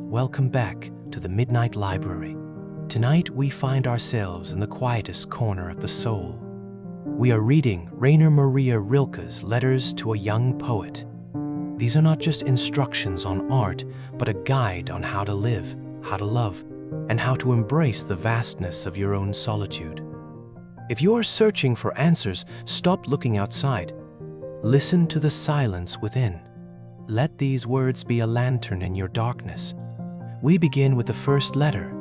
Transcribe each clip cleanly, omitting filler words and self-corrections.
Welcome back to the Midnight Library. Tonight we find ourselves in the quietest corner of the soul. We are reading Rainer Maria Rilke's Letters to a Young Poet. These are not just instructions on art, but a guide on how to live, how to love, and how to embrace the vastness of your own solitude. If you are searching for answers, stop looking outside. Listen to the silence within. Let these words be a lantern in your darkness. We begin with the first letter.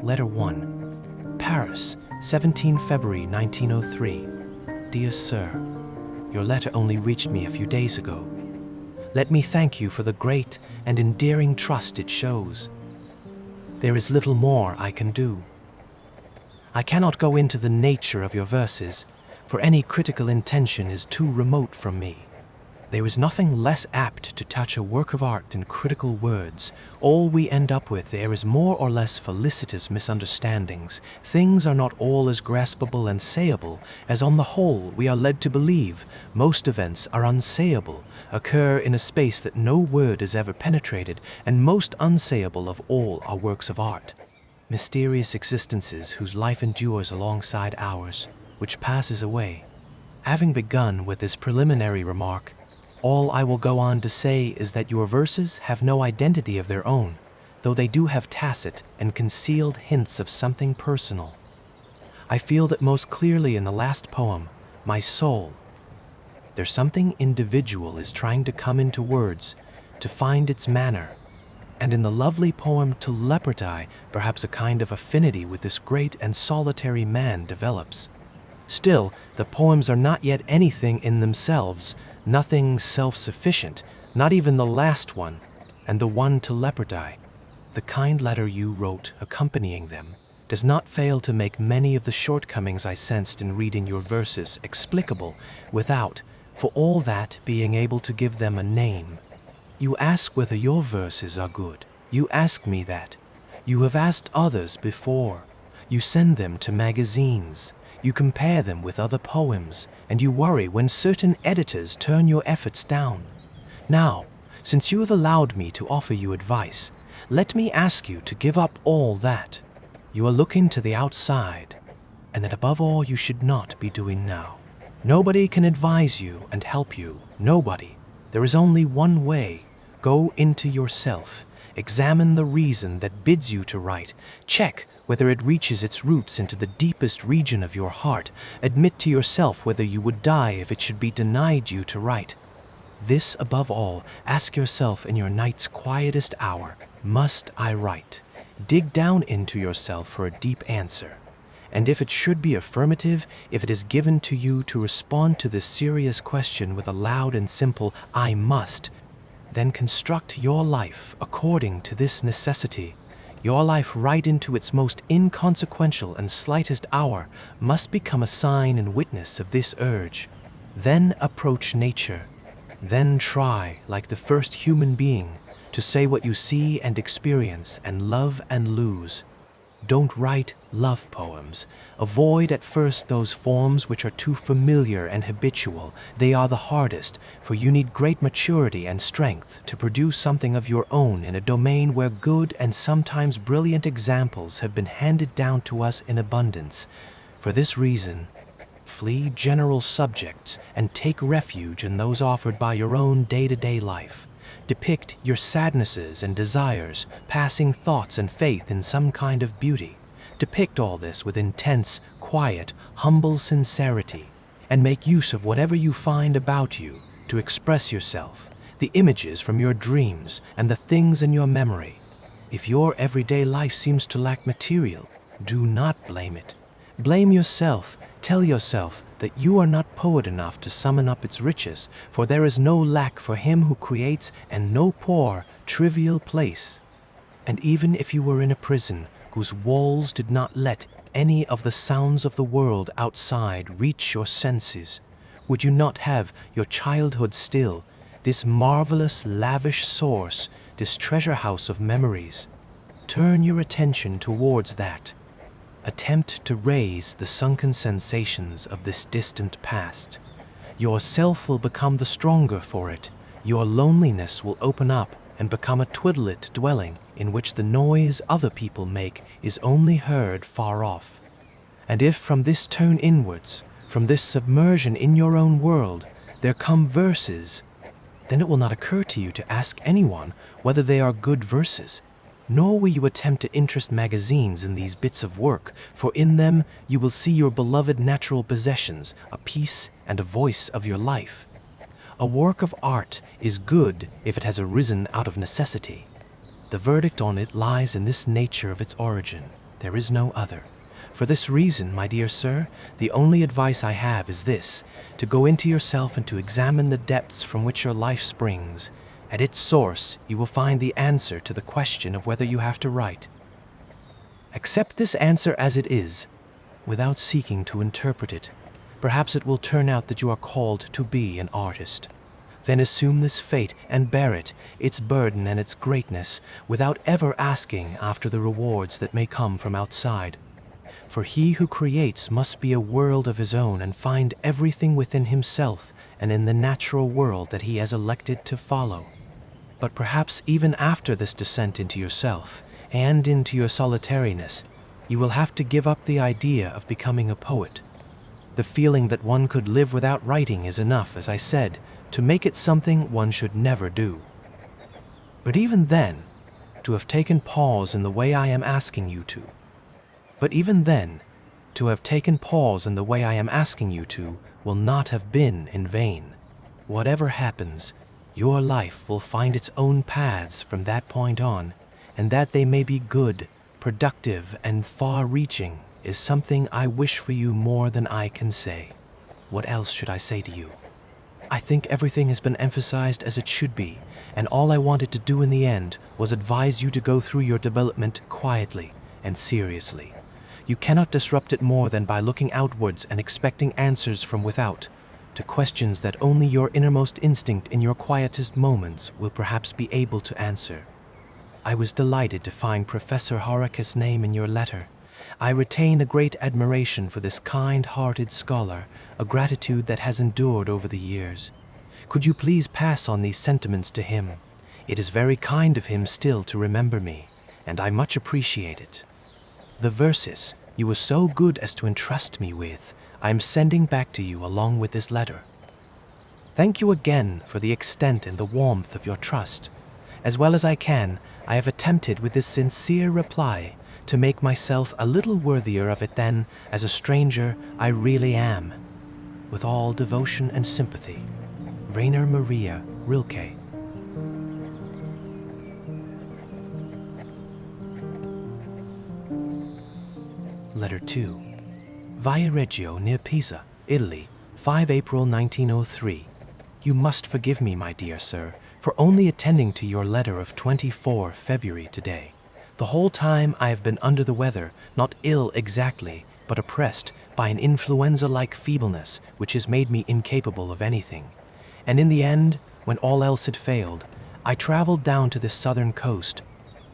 Letter 1. Paris, 17 February 1903. Dear Sir, your letter only reached me a few days ago. Let me thank you for the great and endearing trust it shows. There is little more I can do. I cannot go into the nature of your verses, for any critical intention is too remote from me. There is nothing less apt to touch a work of art than critical words. All we end up with there is more or less felicitous misunderstandings. Things are not all as graspable and sayable as on the whole we are led to believe. Most events are unsayable, occur in a space that no word has ever penetrated, and most unsayable of all are works of art. Mysterious existences whose life endures alongside ours, which passes away. Having begun with this preliminary remark, all I will go on to say is that your verses have no identity of their own, though they do have tacit and concealed hints of something personal. I feel that most clearly in the last poem, My Soul. There's something individual is trying to come into words, to find its manner. And in the lovely poem To Leopardi, perhaps a kind of affinity with this great and solitary man develops. Still, the poems are not yet anything in themselves, nothing self-sufficient, not even the last one, and the one To Leopardi. The kind letter you wrote accompanying them does not fail to make many of the shortcomings I sensed in reading your verses explicable without, for all that, being able to give them a name. You ask whether your verses are good. You ask me that. You have asked others before. You send them to magazines. You compare them with other poems, and you worry when certain editors turn your efforts down. Now, since you have allowed me to offer you advice, let me ask you to give up all that. You are looking to the outside, and that above all you should not be doing now. Nobody can advise you and help you. Nobody. There is only one way. Go into yourself. Examine the reason that bids you to write. Check whether it reaches its roots into the deepest region of your heart. Admit to yourself whether you would die if it should be denied you to write. This above all, ask yourself in your night's quietest hour, must I write? Dig down into yourself for a deep answer. And if it should be affirmative, if it is given to you to respond to this serious question with a loud and simple I must, then construct your life according to this necessity. Your life right into its most inconsequential and slightest hour must become a sign and witness of this urge. Then approach nature. Then try, like the first human being, to say what you see and experience and love and lose. Don't write love poems. Avoid at first those forms which are too familiar and habitual. They are the hardest, for you need great maturity and strength to produce something of your own in a domain where good and sometimes brilliant examples have been handed down to us in abundance. For this reason, flee general subjects and take refuge in those offered by your own day-to-day life. Depict your sadnesses and desires, passing thoughts and faith in some kind of beauty. Depict all this with intense, quiet, humble sincerity, and make use of whatever you find about you to express yourself, the images from your dreams and the things in your memory. If your everyday life seems to lack material, do not blame it. Blame yourself. Tell yourself that you are not poet enough to summon up its riches, for there is no lack for him who creates and no poor, trivial place. And even if you were in a prison whose walls did not let any of the sounds of the world outside reach your senses, would you not have your childhood still, this marvelous, lavish source, this treasure house of memories? Turn your attention towards that. Attempt to raise the sunken sensations of this distant past. Yourself will become the stronger for it. Your loneliness will open up and become a twiddlet dwelling in which the noise other people make is only heard far off. And if from this tone inwards, from this submersion in your own world, there come verses, then it will not occur to you to ask anyone whether they are good verses, nor will you attempt to interest magazines in these bits of work, for in them you will see your beloved natural possessions, a piece and a voice of your life. A work of art is good if it has arisen out of necessity. The verdict on it lies in this nature of its origin. There is no other. For this reason, my dear sir, the only advice I have is this, to go into yourself and to examine the depths from which your life springs. At its source, you will find the answer to the question of whether you have to write. Accept this answer as it is, without seeking to interpret it. Perhaps it will turn out that you are called to be an artist. Then assume this fate and bear it, its burden and its greatness, without ever asking after the rewards that may come from outside. For he who creates must be a world of his own and find everything within himself and in the natural world that he has elected to follow. But perhaps even after this descent into yourself and into your solitariness, you will have to give up the idea of becoming a poet. The feeling that one could live without writing is enough, as I said, to make it something one should never do. But even then, to have taken pause in the way I am asking you to, will not have been in vain. Whatever happens, your life will find its own paths from that point on, and that they may be good, productive, and far-reaching is something I wish for you more than I can say. What else should I say to you? I think everything has been emphasized as it should be, and all I wanted to do in the end was advise you to go through your development quietly and seriously. You cannot disrupt it more than by looking outwards and expecting answers from without, to questions that only your innermost instinct in your quietest moments will perhaps be able to answer. I was delighted to find Professor Rilke's name in your letter. I retain a great admiration for this kind-hearted scholar, a gratitude that has endured over the years. Could you please pass on these sentiments to him? It is very kind of him still to remember me, and I much appreciate it. The verses you were so good as to entrust me with, I am sending back to you along with this letter. Thank you again for the extent and the warmth of your trust. As well as I can, I have attempted with this sincere reply to make myself a little worthier of it than, as a stranger, I really am. With all devotion and sympathy, Rainer Maria Rilke. Letter 2. Viareggio near Pisa, Italy, 5 April 1903. You must forgive me, my dear sir, for only attending to your letter of 24 February today. The whole time I have been under the weather, not ill exactly, but oppressed by an influenza-like feebleness which has made me incapable of anything. And in the end, when all else had failed, I traveled down to the southern coast,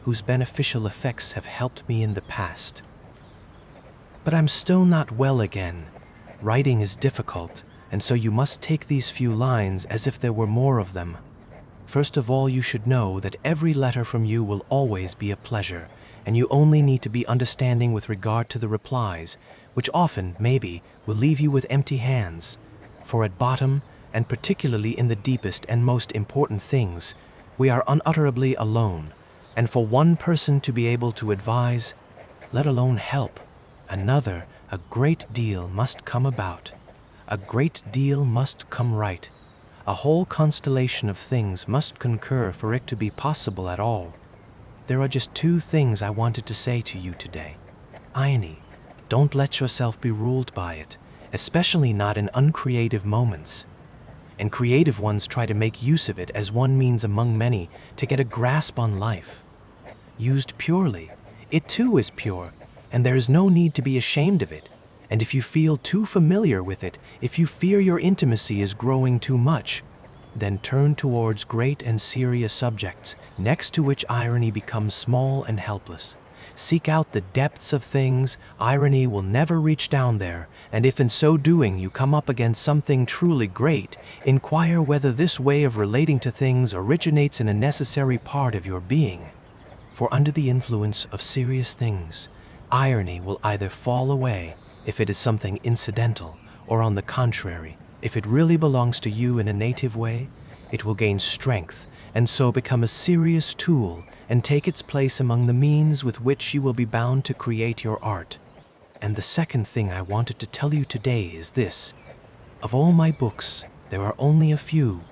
whose beneficial effects have helped me in the past. But I'm still not well again. Writing is difficult, and so you must take these few lines as if there were more of them. First of all, you should know that every letter from you will always be a pleasure, and you only need to be understanding with regard to the replies, which often, maybe, will leave you with empty hands. For at bottom, and particularly in the deepest and most important things, we are unutterably alone, and for one person to be able to advise, let alone help, another, a great deal must come about. A great deal must come right. A whole constellation of things must concur for it to be possible at all. There are just two things I wanted to say to you today. Ione, don't let yourself be ruled by it, especially not in uncreative moments. And creative ones try to make use of it as one means among many to get a grasp on life. Used purely, it too is pure, and there is no need to be ashamed of it. And if you feel too familiar with it, if you fear your intimacy is growing too much, then turn towards great and serious subjects, next to which irony becomes small and helpless. Seek out the depths of things. Irony will never reach down there, and if in so doing you come up against something truly great, inquire whether this way of relating to things originates in a necessary part of your being. For under the influence of serious things, irony will either fall away if it is something incidental, or on the contrary, if it really belongs to you in a native way, it will gain strength and so become a serious tool and take its place among the means with which you will be bound to create your art. And the second thing I wanted to tell you today is this. Of all my books, there are only a few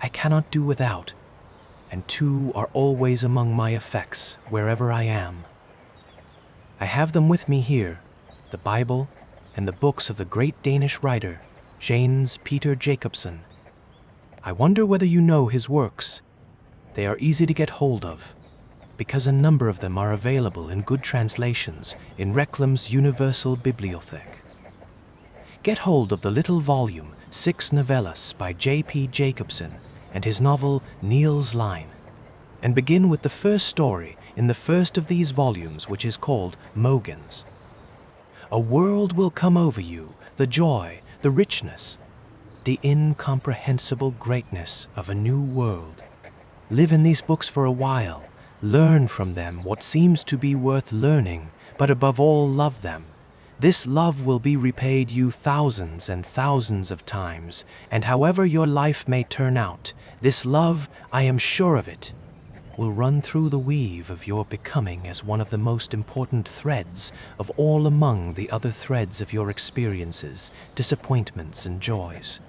I cannot do without, and two are always among my effects wherever I am. I have them with me here, the Bible and the books of the great Danish writer, James Peter Jacobsen. I wonder whether you know his works. They are easy to get hold of, because a number of them are available in good translations in Reklam's Universal Bibliothek. Get hold of the little volume, 6 Novellas by J.P. Jacobsen, and his novel Niels Line, and begin with the first story in the first of these volumes, which is called Mogens. A world will come over you, the joy, the richness, the incomprehensible greatness of a new world. Live in these books for a while, learn from them what seems to be worth learning, but above all love them. This love will be repaid you thousands and thousands of times, and however your life may turn out, this love, I am sure of it, will run through the weave of your becoming as one of the most important threads of all among the other threads of your experiences, disappointments, and joys.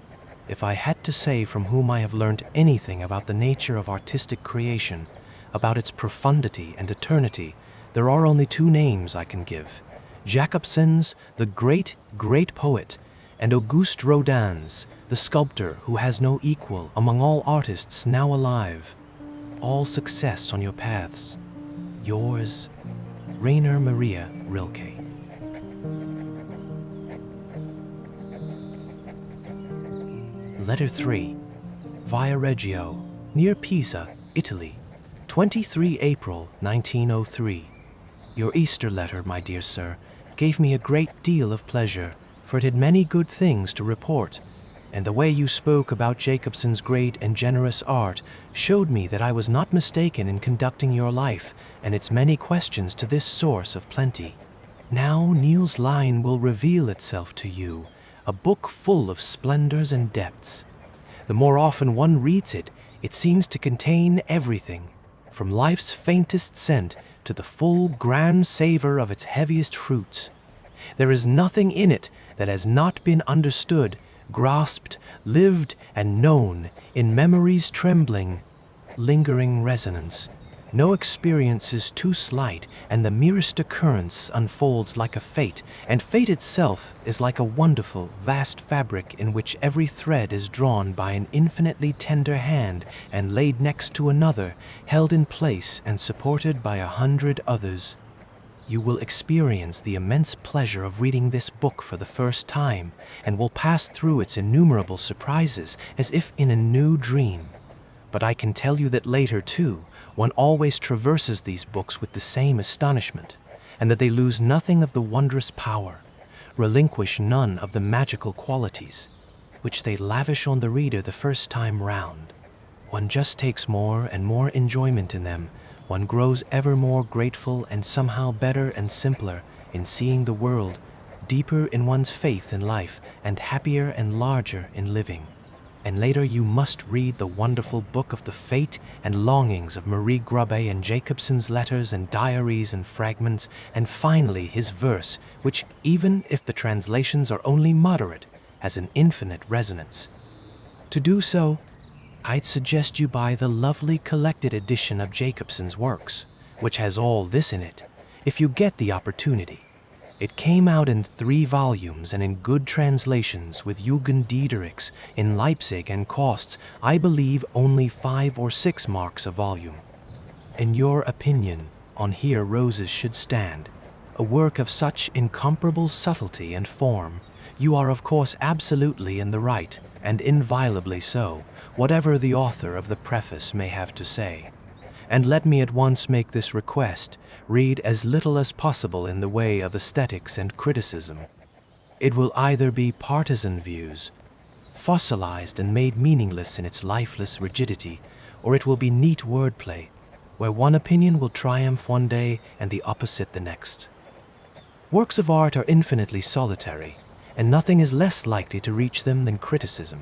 If I had to say from whom I have learned anything about the nature of artistic creation, about its profundity and eternity, there are only two names I can give. Jacobsen's, the great, great poet, and Auguste Rodin's, the sculptor who has no equal among all artists now alive. All success on your paths. Yours, Rainer Maria Rilke. Letter 3. Viareggio, near Pisa, Italy, 23 April 1903. Your Easter letter, my dear sir, gave me a great deal of pleasure, for it had many good things to report, and the way you spoke about Jacobsen's great and generous art showed me that I was not mistaken in conducting your life and its many questions to this source of plenty. Now Niels Line will reveal itself to you, a book full of splendors and depths. The more often one reads it, it seems to contain everything, from life's faintest scent to the full grand savor of its heaviest fruits. There is nothing in it that has not been understood, grasped, lived, and known in memory's trembling, lingering resonance. No experience is too slight, and the merest occurrence unfolds like a fate, and fate itself is like a wonderful, vast fabric in which every thread is drawn by an infinitely tender hand and laid next to another, held in place and supported by 100 others. You will experience the immense pleasure of reading this book for the first time, and will pass through its innumerable surprises as if in a new dream. But I can tell you that later, too, one always traverses these books with the same astonishment, and that they lose nothing of the wondrous power, relinquish none of the magical qualities, which they lavish on the reader the first time round. One just takes more and more enjoyment in them. One grows ever more grateful and somehow better and simpler in seeing the world, deeper in one's faith in life, and happier and larger in living. And later you must read the wonderful book of the fate and longings of Marie Grubbe and Jacobsen's letters and diaries and fragments, and finally his verse, which, even if the translations are only moderate, has an infinite resonance. To do so, I'd suggest you buy the lovely collected edition of Jacobsen's works, which has all this in it, if you get the opportunity. It came out in 3 volumes and in good translations with Jürgen Diederichs in Leipzig, and costs, I believe, only 5 or 6 marks a volume. In your opinion, on Here Roses Should Stand, a work of such incomparable subtlety and form, you are of course absolutely in the right, and inviolably so, whatever the author of the preface may have to say. And let me at once make this request: read as little as possible in the way of aesthetics and criticism. It will either be partisan views, fossilized and made meaningless in its lifeless rigidity, or it will be neat wordplay, where one opinion will triumph one day and the opposite the next. Works of art are infinitely solitary, and nothing is less likely to reach them than criticism.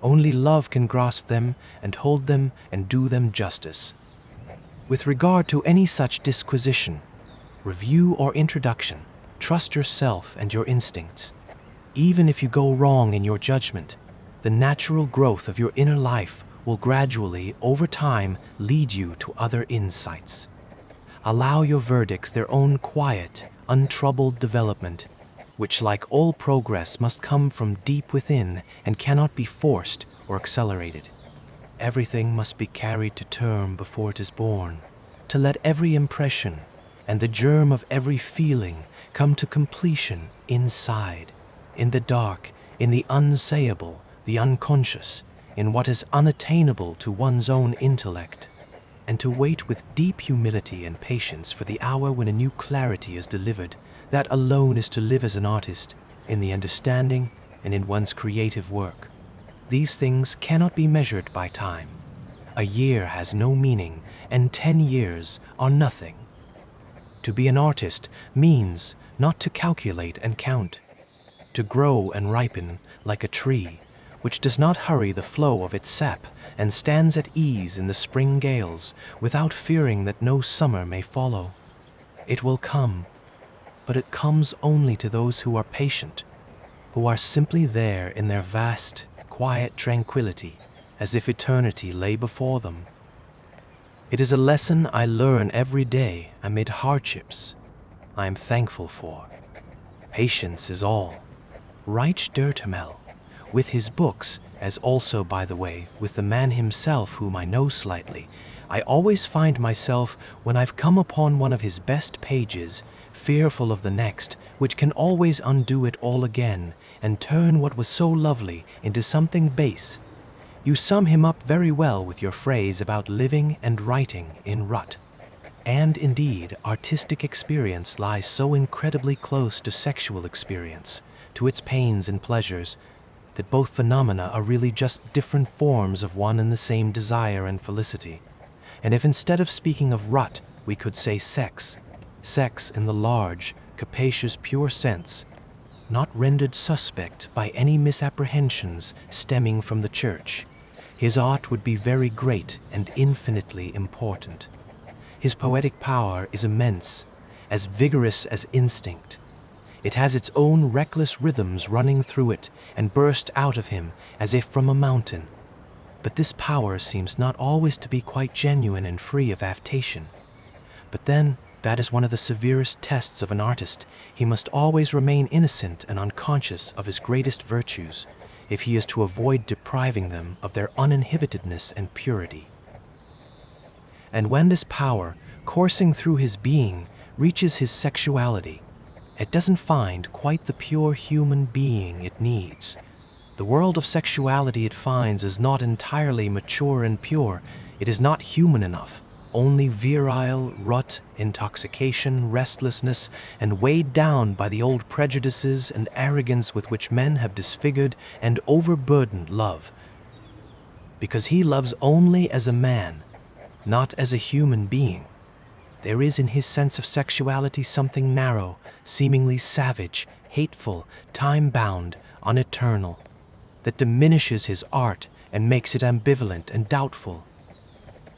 Only love can grasp them and hold them and do them justice. With regard to any such disquisition, review or introduction, trust yourself and your instincts. Even if you go wrong in your judgment, the natural growth of your inner life will gradually, over time, lead you to other insights. Allow your verdicts their own quiet, untroubled development, which, like all progress, must come from deep within and cannot be forced or accelerated. Everything must be carried to term before it is born, to let every impression and the germ of every feeling come to completion inside, in the dark, in the unsayable, the unconscious, in what is unattainable to one's own intellect, and to wait with deep humility and patience for the hour when a new clarity is delivered. That alone is to live as an artist, in the understanding and in one's creative work. These things cannot be measured by time. A year has no meaning, and 10 years are nothing. To be an artist means not to calculate and count, to grow and ripen like a tree, which does not hurry the flow of its sap and stands at ease in the spring gales without fearing that no summer may follow. It will come, but it comes only to those who are patient, who are simply there in their vast, quiet tranquility, as if eternity lay before them. It is a lesson I learn every day amid hardships I am thankful for. Patience is all. Reich Dertemel, with his books, as also, by the way, with the man himself whom I know slightly, I always find myself, when I've come upon one of his best pages, fearful of the next, which can always undo it all again and turn what was so lovely into something base. You sum him up very well with your phrase about living and writing in rut. And indeed, artistic experience lies so incredibly close to sexual experience, to its pains and pleasures, that both phenomena are really just different forms of one and the same desire and felicity. And if instead of speaking of rut, we could say sex in the large, capacious, pure sense, not rendered suspect by any misapprehensions stemming from the church, his art would be very great and infinitely important. His poetic power is immense, as vigorous as instinct. It has its own reckless rhythms running through it and burst out of him as if from a mountain. But this power seems not always to be quite genuine and free of affectation. But then, that is one of the severest tests of an artist. He must always remain innocent and unconscious of his greatest virtues, if he is to avoid depriving them of their uninhibitedness and purity. And when this power, coursing through his being, reaches his sexuality, it doesn't find quite the pure human being it needs. The world of sexuality it finds is not entirely mature and pure. It is not human enough. Only virile, rut, intoxication, restlessness, and weighed down by the old prejudices and arrogance with which men have disfigured and overburdened love. Because he loves only as a man, not as a human being. There is in his sense of sexuality something narrow, seemingly savage, hateful, time-bound, uneternal, that diminishes his art and makes it ambivalent and doubtful.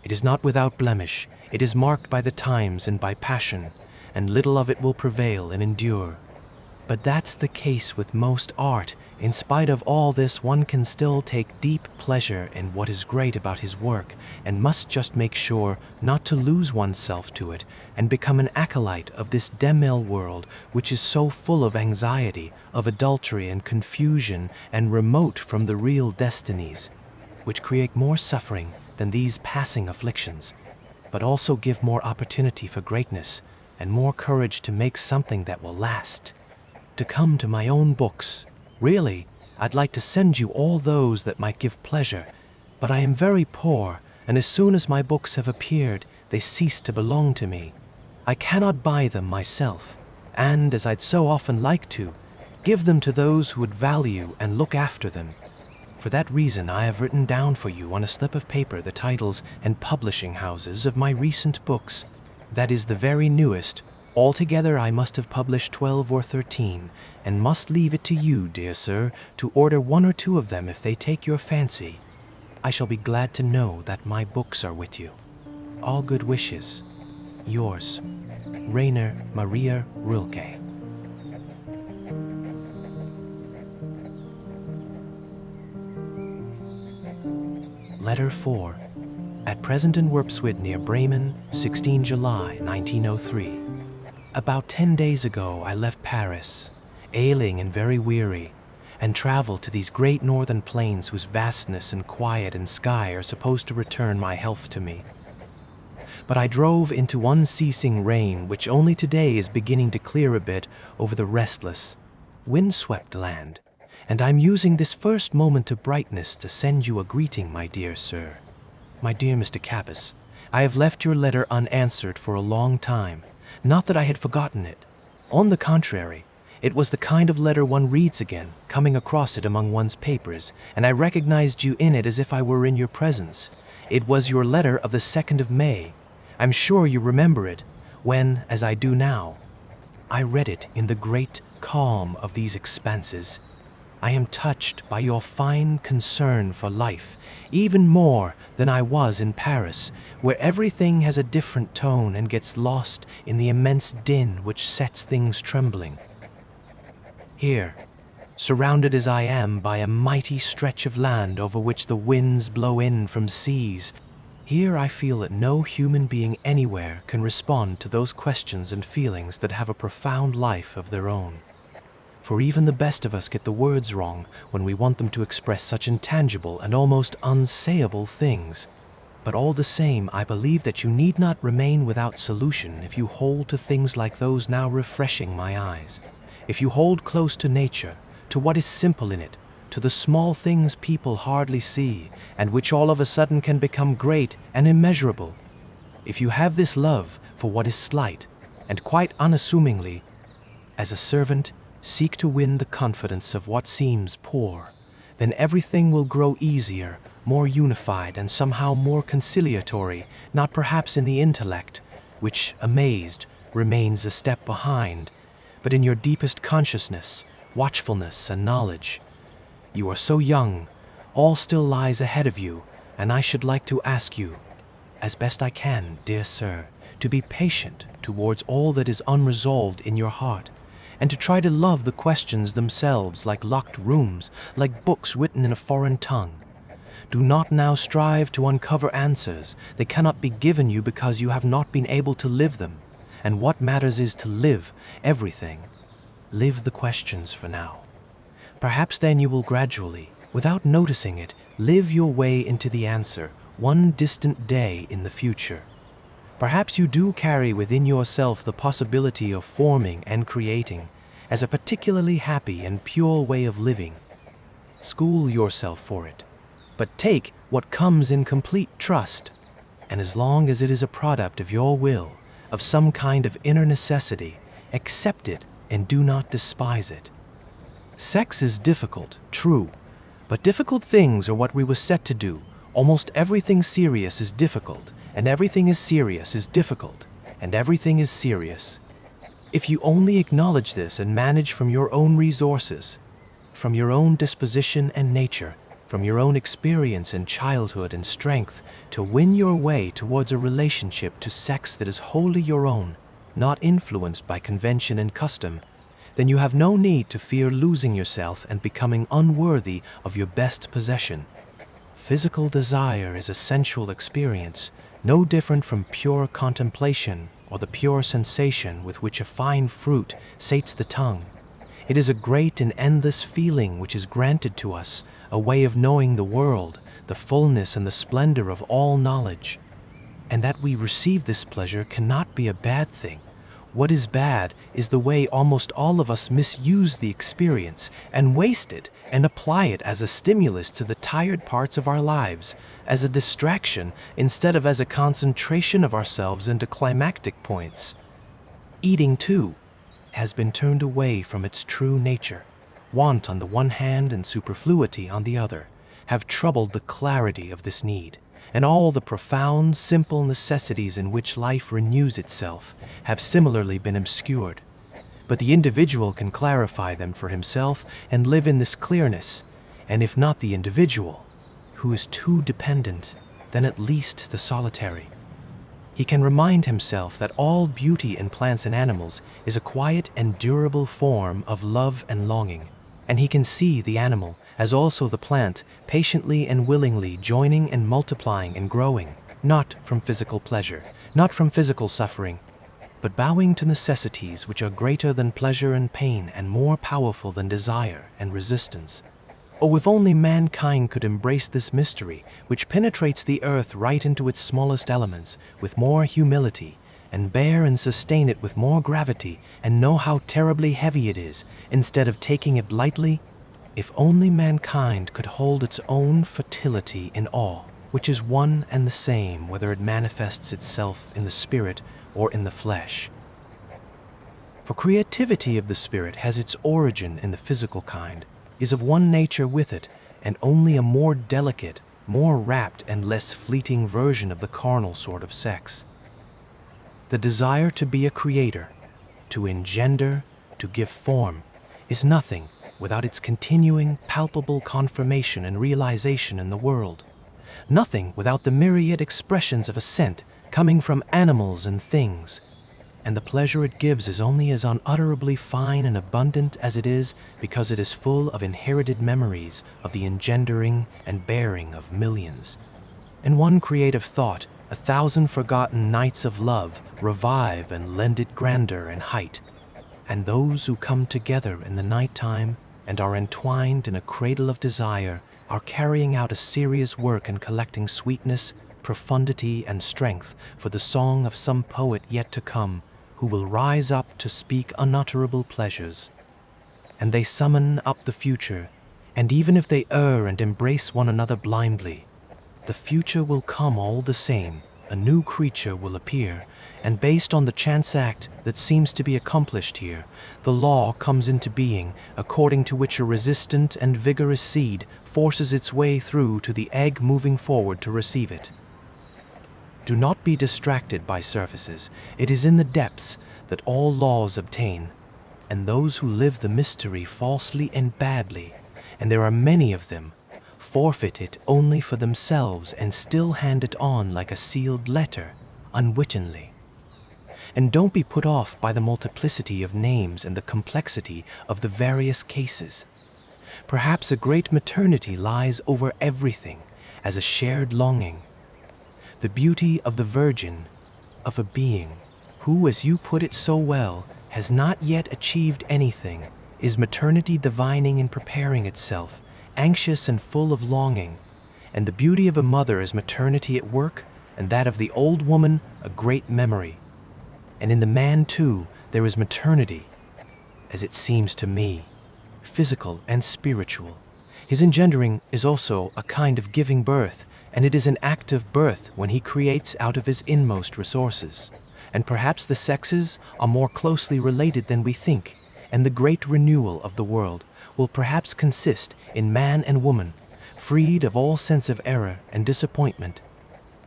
It is not without blemish. It is marked by the times and by passion, and little of it will prevail and endure. But that's the case with most art. In spite of all this, one can still take deep pleasure in what is great about his work, and must just make sure not to lose oneself to it and become an acolyte of this demel world, which is so full of anxiety, of adultery and confusion, and remote from the real destinies, which create more suffering than these passing afflictions, but also give more opportunity for greatness and more courage to make something that will last. To come to my own books. Really, I'd like to send you all those that might give pleasure, but I am very poor, and as soon as my books have appeared, they cease to belong to me. I cannot buy them myself, and, as I'd so often like to, give them to those who would value and look after them. For that reason, I have written down for you on a slip of paper the titles and publishing houses of my recent books. That is the very newest. Altogether, I must have published 12 or 13, and must leave it to you, dear sir, to order 1 or 2 of them if they take your fancy. I shall be glad to know that my books are with you. All good wishes. Yours, Rainer Maria Rilke. Letter 4. At present in Werpswit near Bremen, 16 July 1903. About 10 days ago I left Paris, ailing and very weary, and traveled to these great northern plains whose vastness and quiet and sky are supposed to return my health to me. But I drove into unceasing rain, which only today is beginning to clear a bit over the restless, wind-swept land, and I'm using this first moment of brightness to send you a greeting, my dear sir. My dear Mr. Capus, I have left your letter unanswered for a long time. Not that I had forgotten it. On the contrary, it was the kind of letter one reads again, coming across it among one's papers, and I recognized you in it as if I were in your presence. It was your letter of the 2nd of May. I'm sure you remember it, when, as I do now, I read it in the great calm of these expanses. I am touched by your fine concern for life, even more than I was in Paris, where everything has a different tone and gets lost in the immense din which sets things trembling. Here, surrounded as I am by a mighty stretch of land over which the winds blow in from seas, here I feel that no human being anywhere can respond to those questions and feelings that have a profound life of their own. For even the best of us get the words wrong when we want them to express such intangible and almost unsayable things. But all the same, I believe that you need not remain without solution if you hold to things like those now refreshing my eyes. If you hold close to nature, to what is simple in it, to the small things people hardly see, and which all of a sudden can become great and immeasurable. If you have this love for what is slight, and quite unassumingly, as a servant, seek to win the confidence of what seems poor, then everything will grow easier, more unified, and somehow more conciliatory, not perhaps in the intellect, which, amazed, remains a step behind, but in your deepest consciousness, watchfulness, and knowledge. You are so young, all still lies ahead of you, and I should like to ask you, as best I can, dear sir, to be patient towards all that is unresolved in your heart, and to try to love the questions themselves like locked rooms, like books written in a foreign tongue. Do not now strive to uncover answers. They cannot be given you because you have not been able to live them. And what matters is to live everything. Live the questions for now. Perhaps then you will gradually, without noticing it, live your way into the answer, one distant day in the future. Perhaps you do carry within yourself the possibility of forming and creating, as a particularly happy and pure way of living. School yourself for it, but take what comes in complete trust, and as long as it is a product of your will, of some kind of inner necessity, accept it and do not despise it. Sex is difficult, true, but difficult things are what we were set to do. Almost everything serious is difficult, and everything is serious is difficult, and everything is serious. If you only acknowledge this and manage from your own resources, from your own disposition and nature, from your own experience and childhood and strength, to win your way towards a relationship to sex that is wholly your own, not influenced by convention and custom, then you have no need to fear losing yourself and becoming unworthy of your best possession. Physical desire is a sensual experience, no different from pure contemplation or the pure sensation with which a fine fruit sates the tongue. It is a great and endless feeling which is granted to us, a way of knowing the world, the fullness and the splendor of all knowledge. And that we receive this pleasure cannot be a bad thing. What is bad is the way almost all of us misuse the experience and waste it and apply it as a stimulus to the tired parts of our lives, as a distraction instead of as a concentration of ourselves into climactic points. Eating, too, has been turned away from its true nature. Want on the one hand and superfluity on the other have troubled the clarity of this need, and all the profound, simple necessities in which life renews itself have similarly been obscured. But the individual can clarify them for himself and live in this clearness, and if not the individual, who is too dependent, then at least the solitary. He can remind himself that all beauty in plants and animals is a quiet and durable form of love and longing, and he can see the animal, as also the plant, patiently and willingly joining and multiplying and growing, not from physical pleasure, not from physical suffering, but bowing to necessities which are greater than pleasure and pain and more powerful than desire and resistance. Oh, if only mankind could embrace this mystery, which penetrates the earth right into its smallest elements, with more humility, and bear and sustain it with more gravity, and know how terribly heavy it is, instead of taking it lightly. If only mankind could hold its own fertility in awe, which is one and the same whether it manifests itself in the spirit or in the flesh. For creativity of the spirit has its origin in the physical kind, is of one nature with it, and only a more delicate, more rapt and less fleeting version of the carnal sort of sex. The desire to be a creator, to engender, to give form, is nothing without its continuing, palpable confirmation and realization in the world. Nothing without the myriad expressions of assent coming from animals and things, and the pleasure it gives is only as unutterably fine and abundant as it is because it is full of inherited memories of the engendering and bearing of millions. In one creative thought, 1,000 forgotten nights of love revive and lend it grandeur and height, and those who come together in the night time and are entwined in a cradle of desire are carrying out a serious work in collecting sweetness, profundity, and strength for the song of some poet yet to come, who will rise up to speak unutterable pleasures. And they summon up the future, and even if they err and embrace one another blindly, the future will come all the same. A new creature will appear, and based on the chance act that seems to be accomplished here, the law comes into being, according to which a resistant and vigorous seed forces its way through to the egg moving forward to receive it. Do not be distracted by surfaces. It is in the depths that all laws obtain, and those who live the mystery falsely and badly, and there are many of them, forfeit it only for themselves and still hand it on like a sealed letter, unwittingly. And don't be put off by the multiplicity of names and the complexity of the various cases. Perhaps a great maternity lies over everything as a shared longing. The beauty of the Virgin, of a being who, as you put it so well, has not yet achieved anything, is maternity divining and preparing itself, anxious and full of longing, and the beauty of a mother is maternity at work, and that of the old woman a great memory. And in the man, too, there is maternity, as it seems to me, physical and spiritual. His engendering is also a kind of giving birth, and it is an act of birth when he creates out of his inmost resources. And perhaps the sexes are more closely related than we think, and the great renewal of the world will perhaps consist in man and woman, freed of all sense of error and disappointment,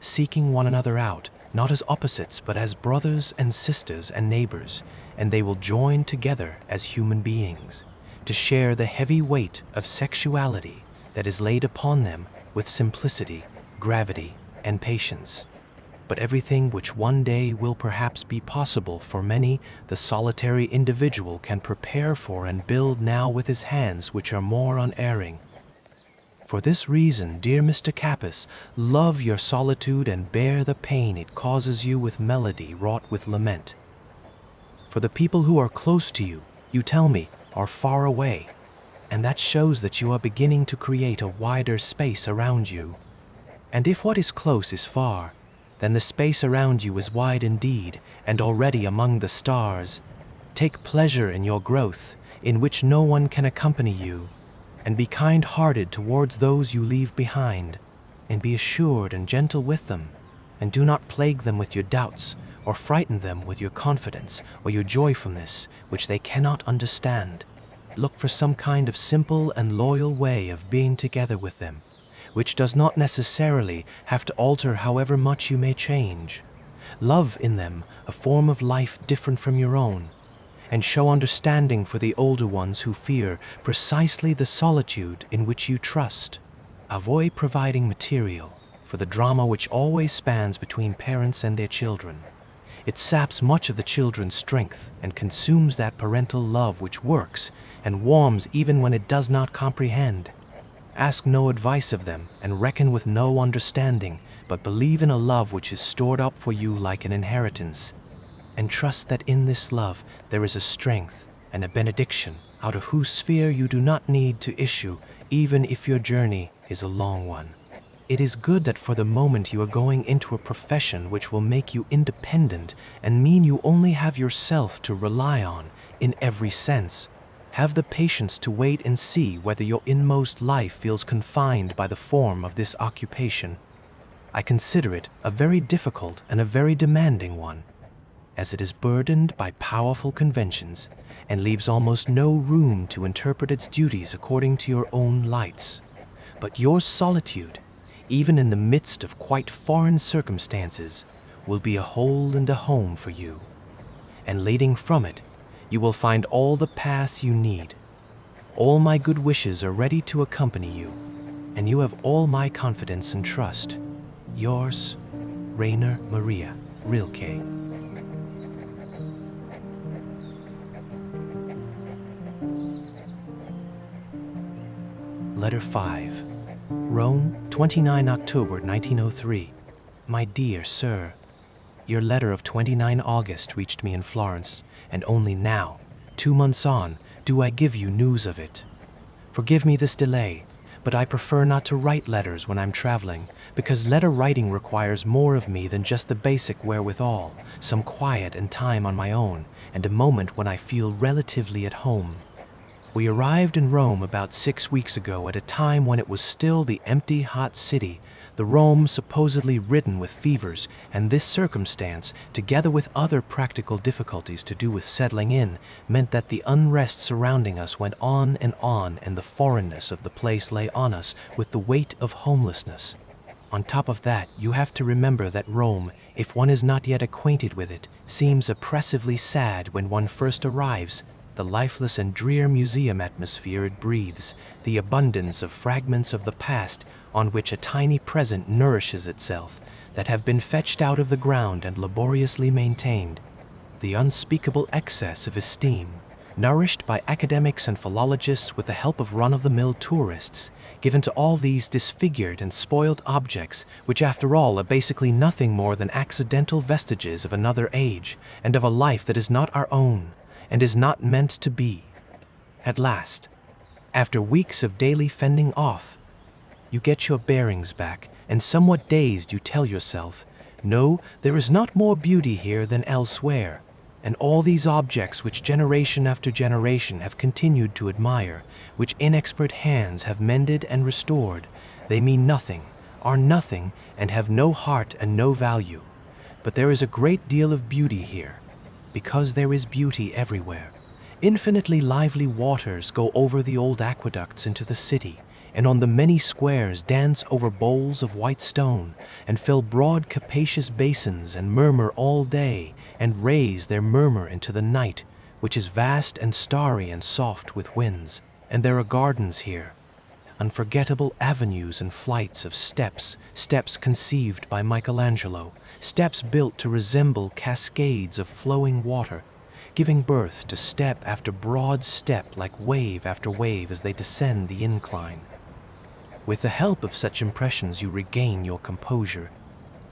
seeking one another out, not as opposites, but as brothers and sisters and neighbors, and they will join together as human beings, to share the heavy weight of sexuality that is laid upon them with simplicity, gravity, and patience. But everything which one day will perhaps be possible for many, the solitary individual can prepare for and build now with his hands which are more unerring. For this reason, dear Mr. Capus, love your solitude and bear the pain it causes you with melody wrought with lament. For the people who are close to you, you tell me, are far away, and that shows that you are beginning to create a wider space around you. And if what is close is far, then the space around you is wide indeed, and already among the stars. Take pleasure in your growth, in which no one can accompany you, and be kind-hearted towards those you leave behind, and be assured and gentle with them, and do not plague them with your doubts, or frighten them with your confidence or your joyfulness, which they cannot understand. Look for some kind of simple and loyal way of being together with them, which does not necessarily have to alter however much you may change. Love in them a form of life different from your own, and show understanding for the older ones who fear precisely the solitude in which you trust. Avoid providing material for the drama which always spans between parents and their children. It saps much of the children's strength and consumes that parental love which works and warms even when it does not comprehend. Ask no advice of them and reckon with no understanding, but believe in a love which is stored up for you like an inheritance, and trust that in this love there is a strength and a benediction out of whose sphere you do not need to issue, even if your journey is a long one. It is good that for the moment you are going into a profession which will make you independent and mean you only have yourself to rely on in every sense. Have the patience to wait and see whether your inmost life feels confined by the form of this occupation. I consider it a very difficult and a very demanding one, as it is burdened by powerful conventions and leaves almost no room to interpret its duties according to your own lights. But your solitude, even in the midst of quite foreign circumstances, will be a hold and a home for you, and leading from it, you will find all the paths you need. All my good wishes are ready to accompany you, and you have all my confidence and trust. Yours, Rainer Maria Rilke. Letter 5. Rome, 29 October 1903. My dear Sir, your letter of 29 August reached me in Florence, and only now, 2 months on, do I give you news of it. Forgive me this delay, but I prefer not to write letters when I'm traveling, because letter writing requires more of me than just the basic wherewithal, some quiet and time on my own, and a moment when I feel relatively at home. We arrived in Rome about 6 weeks ago at a time when it was still the empty, hot city, the Rome supposedly ridden with fevers, and this circumstance, together with other practical difficulties to do with settling in, meant that the unrest surrounding us went on, and the foreignness of the place lay on us with the weight of homelessness. On top of that, you have to remember that Rome, if one is not yet acquainted with it, seems oppressively sad when one first arrives. The lifeless and drear museum atmosphere it breathes, the abundance of fragments of the past on which a tiny present nourishes itself, that have been fetched out of the ground and laboriously maintained, the unspeakable excess of esteem, nourished by academics and philologists with the help of run-of-the-mill tourists, given to all these disfigured and spoiled objects, which after all are basically nothing more than accidental vestiges of another age and of a life that is not our own, and is not meant to be. At last, after weeks of daily fending off, you get your bearings back, and somewhat dazed you tell yourself, no, there is not more beauty here than elsewhere, and all these objects which generation after generation have continued to admire, which inexpert hands have mended and restored, they mean nothing, are nothing, and have no heart and no value. But there is a great deal of beauty here, because there is beauty everywhere. Infinitely lively waters go over the old aqueducts into the city, and on the many squares dance over bowls of white stone, and fill broad capacious basins, and murmur all day, and raise their murmur into the night, which is vast and starry and soft with winds. And there are gardens here, unforgettable avenues and flights of steps, steps conceived by Michelangelo, steps built to resemble cascades of flowing water, giving birth to step after broad step like wave after wave as they descend the incline. With the help of such impressions you regain your composure,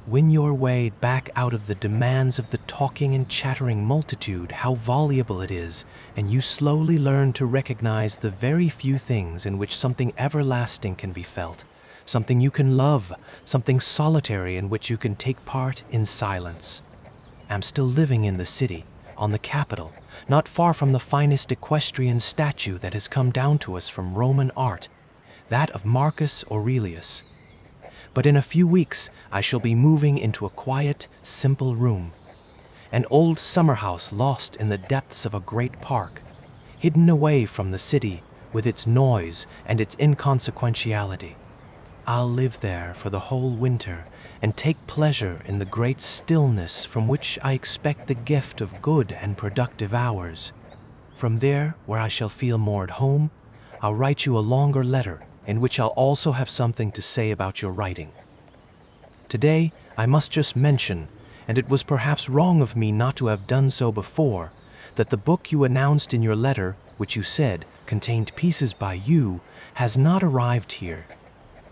win your way back out of the demands of the talking and chattering multitude, how voluble it is, and you slowly learn to recognize the very few things in which something everlasting can be felt, something you can love, something solitary in which you can take part in silence. I'm still living in the city, on the Capitol, not far from the finest equestrian statue that has come down to us from Roman art, that of Marcus Aurelius. But in a few weeks I shall be moving into a quiet, simple room, an old summer house lost in the depths of a great park, hidden away from the city with its noise and its inconsequentiality. I'll live there for the whole winter and take pleasure in the great stillness from which I expect the gift of good and productive hours. From there, where I shall feel more at home, I'll write you a longer letter in which I'll also have something to say about your writing. Today, I must just mention, and it was perhaps wrong of me not to have done so before, that the book you announced in your letter, which you said contained pieces by you, has not arrived here.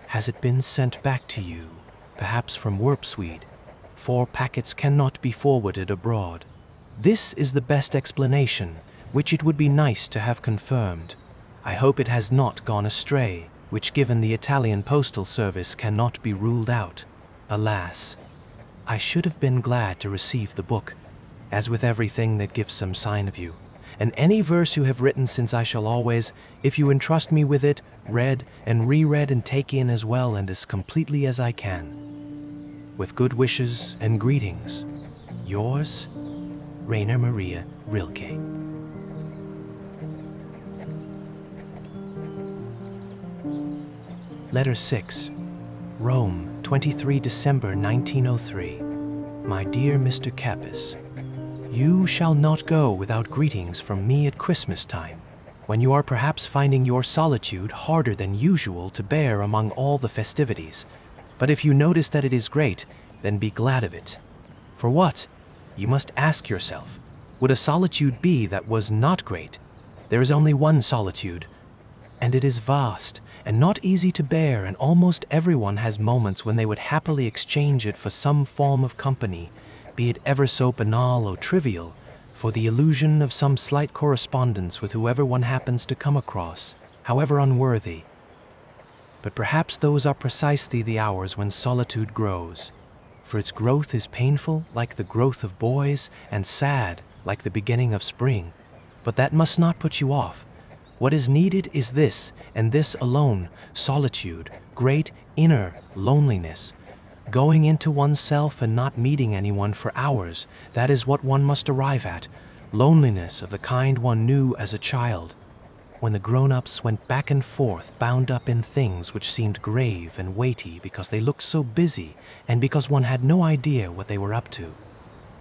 Has it been sent back to you, perhaps from Sweden, for packets cannot be forwarded abroad? This is the best explanation, which it would be nice to have confirmed. I hope it has not gone astray, which given the Italian postal service cannot be ruled out. Alas, I should have been glad to receive the book, as with everything that gives some sign of you, and any verse you have written, since I shall always, if you entrust me with it, read and reread and take in as well and as completely as I can. With good wishes and greetings, yours, Rainer Maria Rilke. Letter 6, Rome, 23 December 1903. My dear Mr. Capus, you shall not go without greetings from me at Christmas time, when you are perhaps finding your solitude harder than usual to bear among all the festivities. But if you notice that it is great, then be glad of it. For what? You must ask yourself, would a solitude be that was not great? There is only one solitude, and it is vast and not easy to bear, and almost everyone has moments when they would happily exchange it for some form of company, be it ever so banal or trivial, for the illusion of some slight correspondence with whoever one happens to come across, however unworthy. But perhaps those are precisely the hours when solitude grows, for its growth is painful like the growth of boys and sad like the beginning of spring. But that must not put you off. What is needed is this, and this alone, solitude, great inner loneliness. Going into oneself and not meeting anyone for hours, that is what one must arrive at. Loneliness of the kind one knew as a child, when the grown-ups went back and forth bound up in things which seemed grave and weighty because they looked so busy and because one had no idea what they were up to.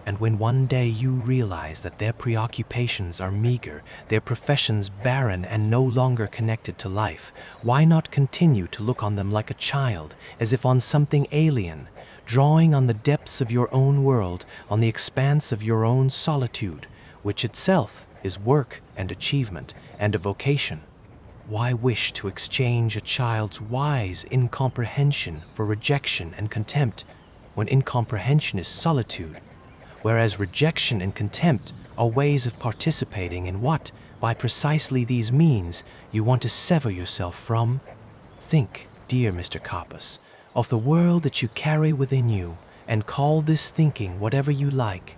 And when one day you realize that their preoccupations are meager, their professions barren and no longer connected to life, why not continue to look on them like a child, as if on something alien, drawing on the depths of your own world, on the expanse of your own solitude, which itself is work and achievement and a vocation? Why wish to exchange a child's wise incomprehension for rejection and contempt, when incomprehension is solitude, whereas rejection and contempt are ways of participating in what, by precisely these means, you want to sever yourself from? Think, dear Mr. Capus, of the world that you carry within you, and call this thinking whatever you like,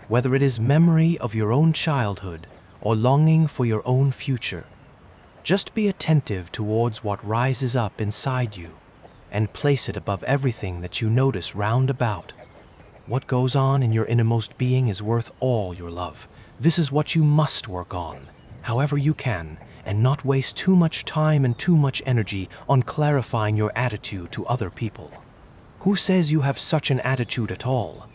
whether it is memory of your own childhood or longing for your own future. Just be attentive towards what rises up inside you, and place it above everything that you notice round about. What goes on in your innermost being is worth all your love. This is what you must work on, however you can, and not waste too much time and too much energy on clarifying your attitude to other people. Who says you have such an attitude at all?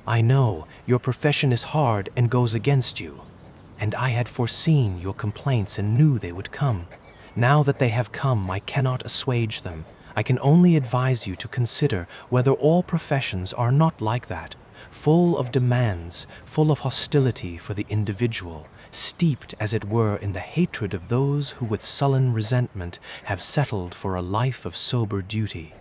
I know your profession is hard and goes against you, and I had foreseen your complaints and knew they would come. Now that they have come, I cannot assuage them. I can only advise you to consider whether all professions are not like that, full of demands, full of hostility for the individual, steeped as it were in the hatred of those who with sullen resentment have settled for a life of sober duty.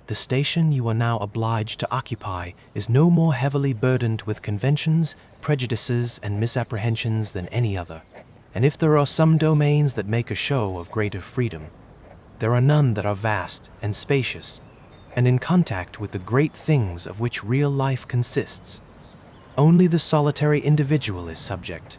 The station you are now obliged to occupy is no more heavily burdened with conventions, prejudices, and misapprehensions than any other. And if there are some domains that make a show of greater freedom, there are none that are vast and spacious, and in contact with the great things of which real life consists. Only the solitary individual is subject,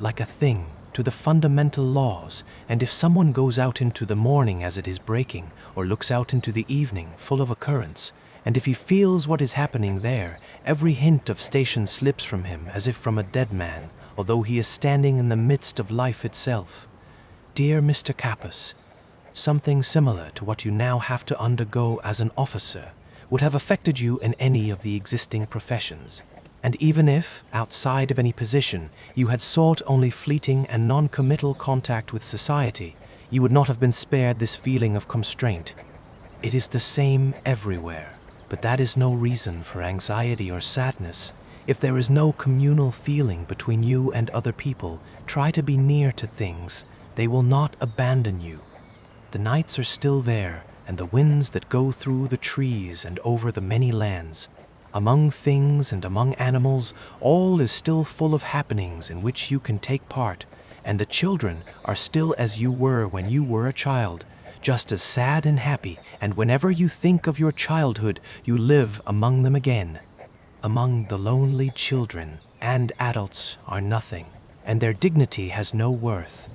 like a thing, to the fundamental laws, and if someone goes out into the morning as it is breaking, or looks out into the evening full of occurrence, and if he feels what is happening there, every hint of station slips from him as if from a dead man, although he is standing in the midst of life itself. Dear Mr. Capus, something similar to what you now have to undergo as an officer would have affected you in any of the existing professions. And even if, outside of any position, you had sought only fleeting and non-committal contact with society, you would not have been spared this feeling of constraint. It is the same everywhere, but that is no reason for anxiety or sadness. If there is no communal feeling between you and other people, try to be near to things. They will not abandon you. The nights are still there, and the winds that go through the trees and over the many lands. Among things and among animals, all is still full of happenings in which you can take part, and the children are still as you were when you were a child, just as sad and happy, and whenever you think of your childhood, you live among them again. Among the lonely children and adults are nothing, and their dignity has no worth.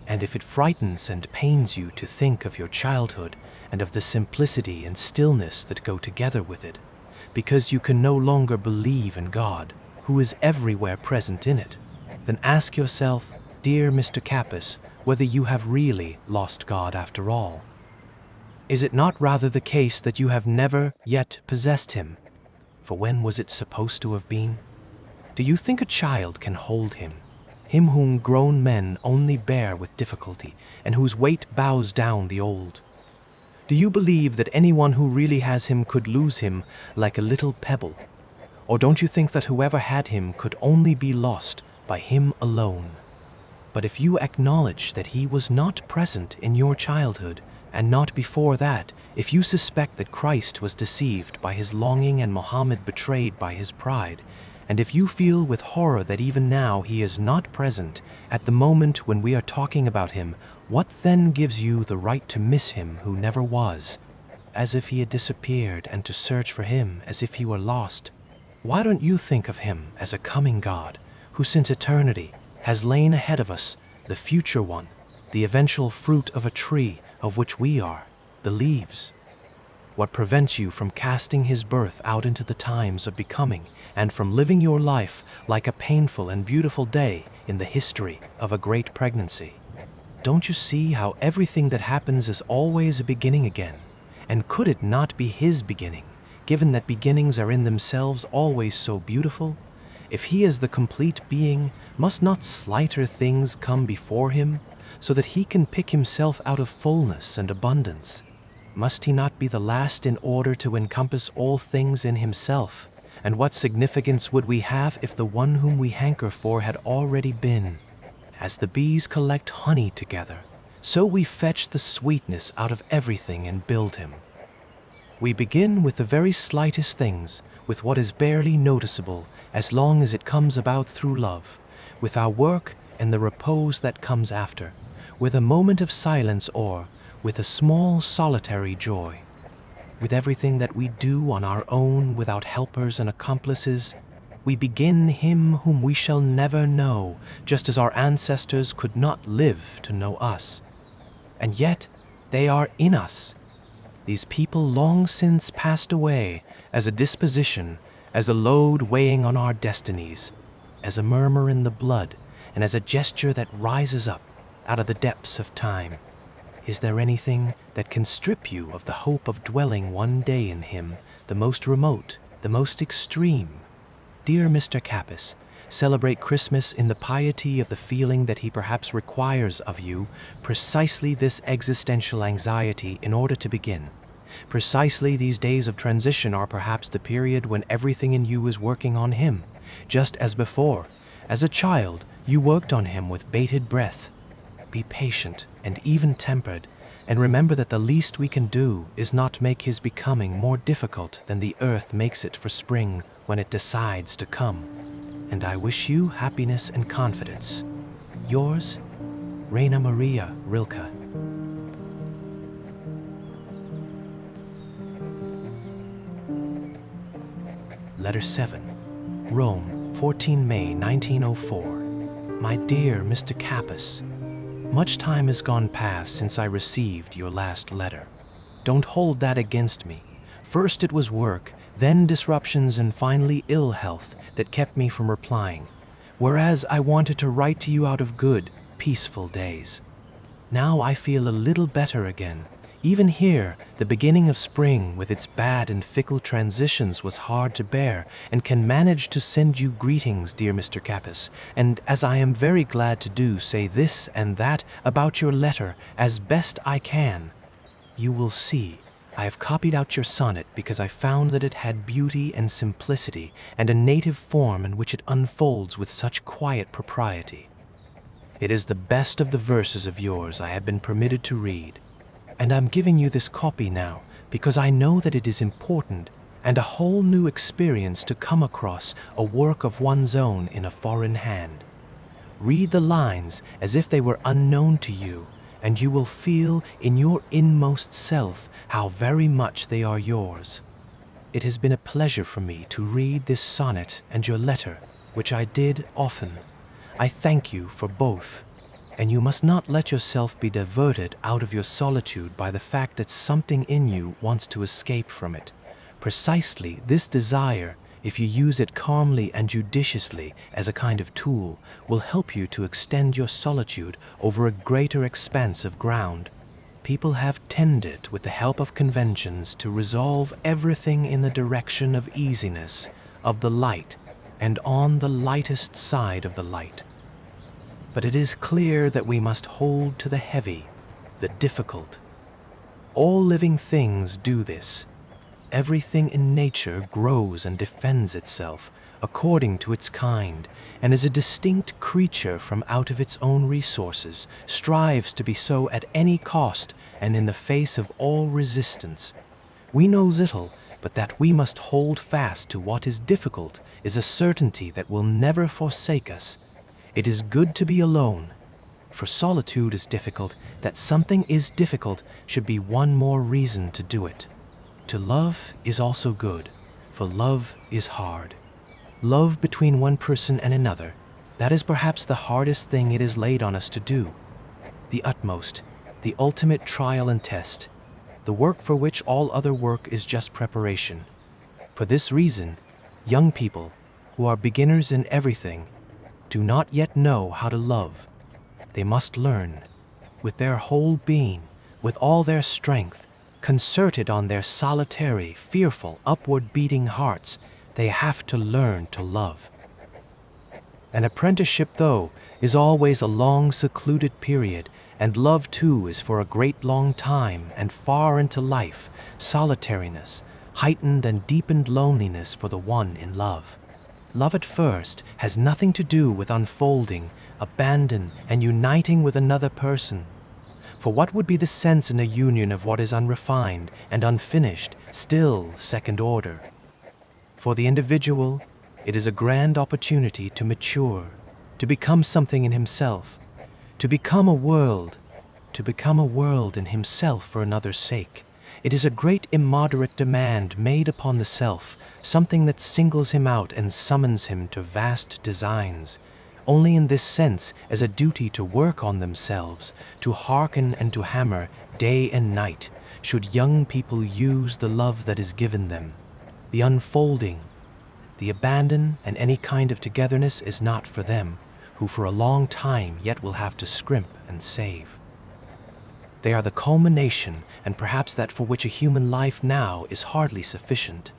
And if it frightens and pains you to think of your childhood and of the simplicity and stillness that go together with it, because you can no longer believe in God, who is everywhere present in it, then ask yourself, dear Mr. Capus, whether you have really lost God after all. Is it not rather the case that you have never yet possessed him? For when was it supposed to have been? Do you think a child can hold him whom grown men only bear with difficulty, and whose weight bows down the old? Do you believe that anyone who really has him could lose him like a little pebble? Or don't you think that whoever had him could only be lost by him alone? But if you acknowledge that he was not present in your childhood, and not before that, if you suspect that Christ was deceived by his longing and Mohammed betrayed by his pride, and if you feel with horror that even now he is not present at the moment when we are talking about him, what then gives you the right to miss him who never was, as if he had disappeared, and to search for him as if he were lost? Why don't you think of him as a coming God, who since eternity has lain ahead of us, the future one, the eventual fruit of a tree of which we are the leaves? What prevents you from casting his birth out into the times of becoming, and from living your life like a painful and beautiful day in the history of a great pregnancy? Don't you see how everything that happens is always a beginning again? And could it not be his beginning, given that beginnings are in themselves always so beautiful? If he is the complete being, must not slighter things come before him, so that he can pick himself out of fullness and abundance? Must he not be the last in order to encompass all things in himself? And what significance would we have if the one whom we hanker for had already been? As the bees collect honey together, so we fetch the sweetness out of everything and build him. We begin with the very slightest things, with what is barely noticeable, as long as it comes about through love, with our work and the repose that comes after, with a moment of silence or with a small solitary joy. With everything that we do on our own without helpers and accomplices, we begin him whom we shall never know, just as our ancestors could not live to know us. And yet they are in us. These people long since passed away, as a disposition, as a load weighing on our destinies, as a murmur in the blood, and as a gesture that rises up out of the depths of time. Is there anything that can strip you of the hope of dwelling one day in him, the most remote, the most extreme? Dear Mr. Capus, celebrate Christmas in the piety of the feeling that he perhaps requires of you precisely this existential anxiety in order to begin. Precisely these days of transition are perhaps the period when everything in you is working on him, just as before, as a child, you worked on him with bated breath. Be patient and even-tempered, and remember that the least we can do is not make his becoming more difficult than the earth makes it for spring when it decides to come. And I wish you happiness and confidence. Yours, Reina Maria Rilke. Letter 7, Rome, 14 May 1904. My dear Mr. Capus, much time has gone past since I received your last letter. Don't hold that against me. First it was work, then disruptions, and finally ill health that kept me from replying, whereas I wanted to write to you out of good, peaceful days. Now I feel a little better again. Even here, the beginning of spring with its bad and fickle transitions was hard to bear, and can manage to send you greetings, dear Mr. Capus, and as I am very glad to do, say this and that about your letter as best I can. You will see, I have copied out your sonnet because I found that it had beauty and simplicity, and a native form in which it unfolds with such quiet propriety. It is the best of the verses of yours I have been permitted to read, and I'm giving you this copy now because I know that it is important and a whole new experience to come across a work of one's own in a foreign hand. Read the lines as if they were unknown to you, and you will feel in your inmost self how very much they are yours. It has been a pleasure for me to read this sonnet and your letter, which I did often. I thank you for both. And you must not let yourself be diverted out of your solitude by the fact that something in you wants to escape from it. Precisely this desire, if you use it calmly and judiciously as a kind of tool, will help you to extend your solitude over a greater expanse of ground. People have tended, with the help of conventions, to resolve everything in the direction of easiness, of the light, and on the lightest side of the light. But it is clear that we must hold to the heavy, the difficult. All living things do this. Everything in nature grows and defends itself according to its kind, and as a distinct creature from out of its own resources, strives to be so at any cost and in the face of all resistance. We know little, but that we must hold fast to what is difficult is a certainty that will never forsake us. It is good to be alone. For solitude is difficult, that something is difficult should be one more reason to do it. To love is also good, for love is hard. Love between one person and another, that is perhaps the hardest thing it is laid on us to do. The utmost, the ultimate trial and test, the work for which all other work is just preparation. For this reason, young people, who are beginners in everything, do not yet know how to love. They must learn, with their whole being, with all their strength, concerted on their solitary, fearful, upward-beating hearts, they have to learn to love. An apprenticeship, though, is always a long, secluded period, and love, too, is for a great long time and far into life, solitariness, heightened and deepened loneliness for the one in love. Love at first has nothing to do with unfolding, abandon, and uniting with another person. For what would be the sense in a union of what is unrefined and unfinished, still second order? For the individual, it is a grand opportunity to mature, to become something in himself, to become a world in himself for another's sake. It is a great immoderate demand made upon the self, something that singles him out and summons him to vast designs. Only in this sense as a duty to work on themselves, to hearken and to hammer day and night, should young people use the love that is given them. The unfolding, the abandon, and any kind of togetherness is not for them, who for a long time yet will have to scrimp and save. They are the culmination, and perhaps that for which a human life now is hardly sufficient.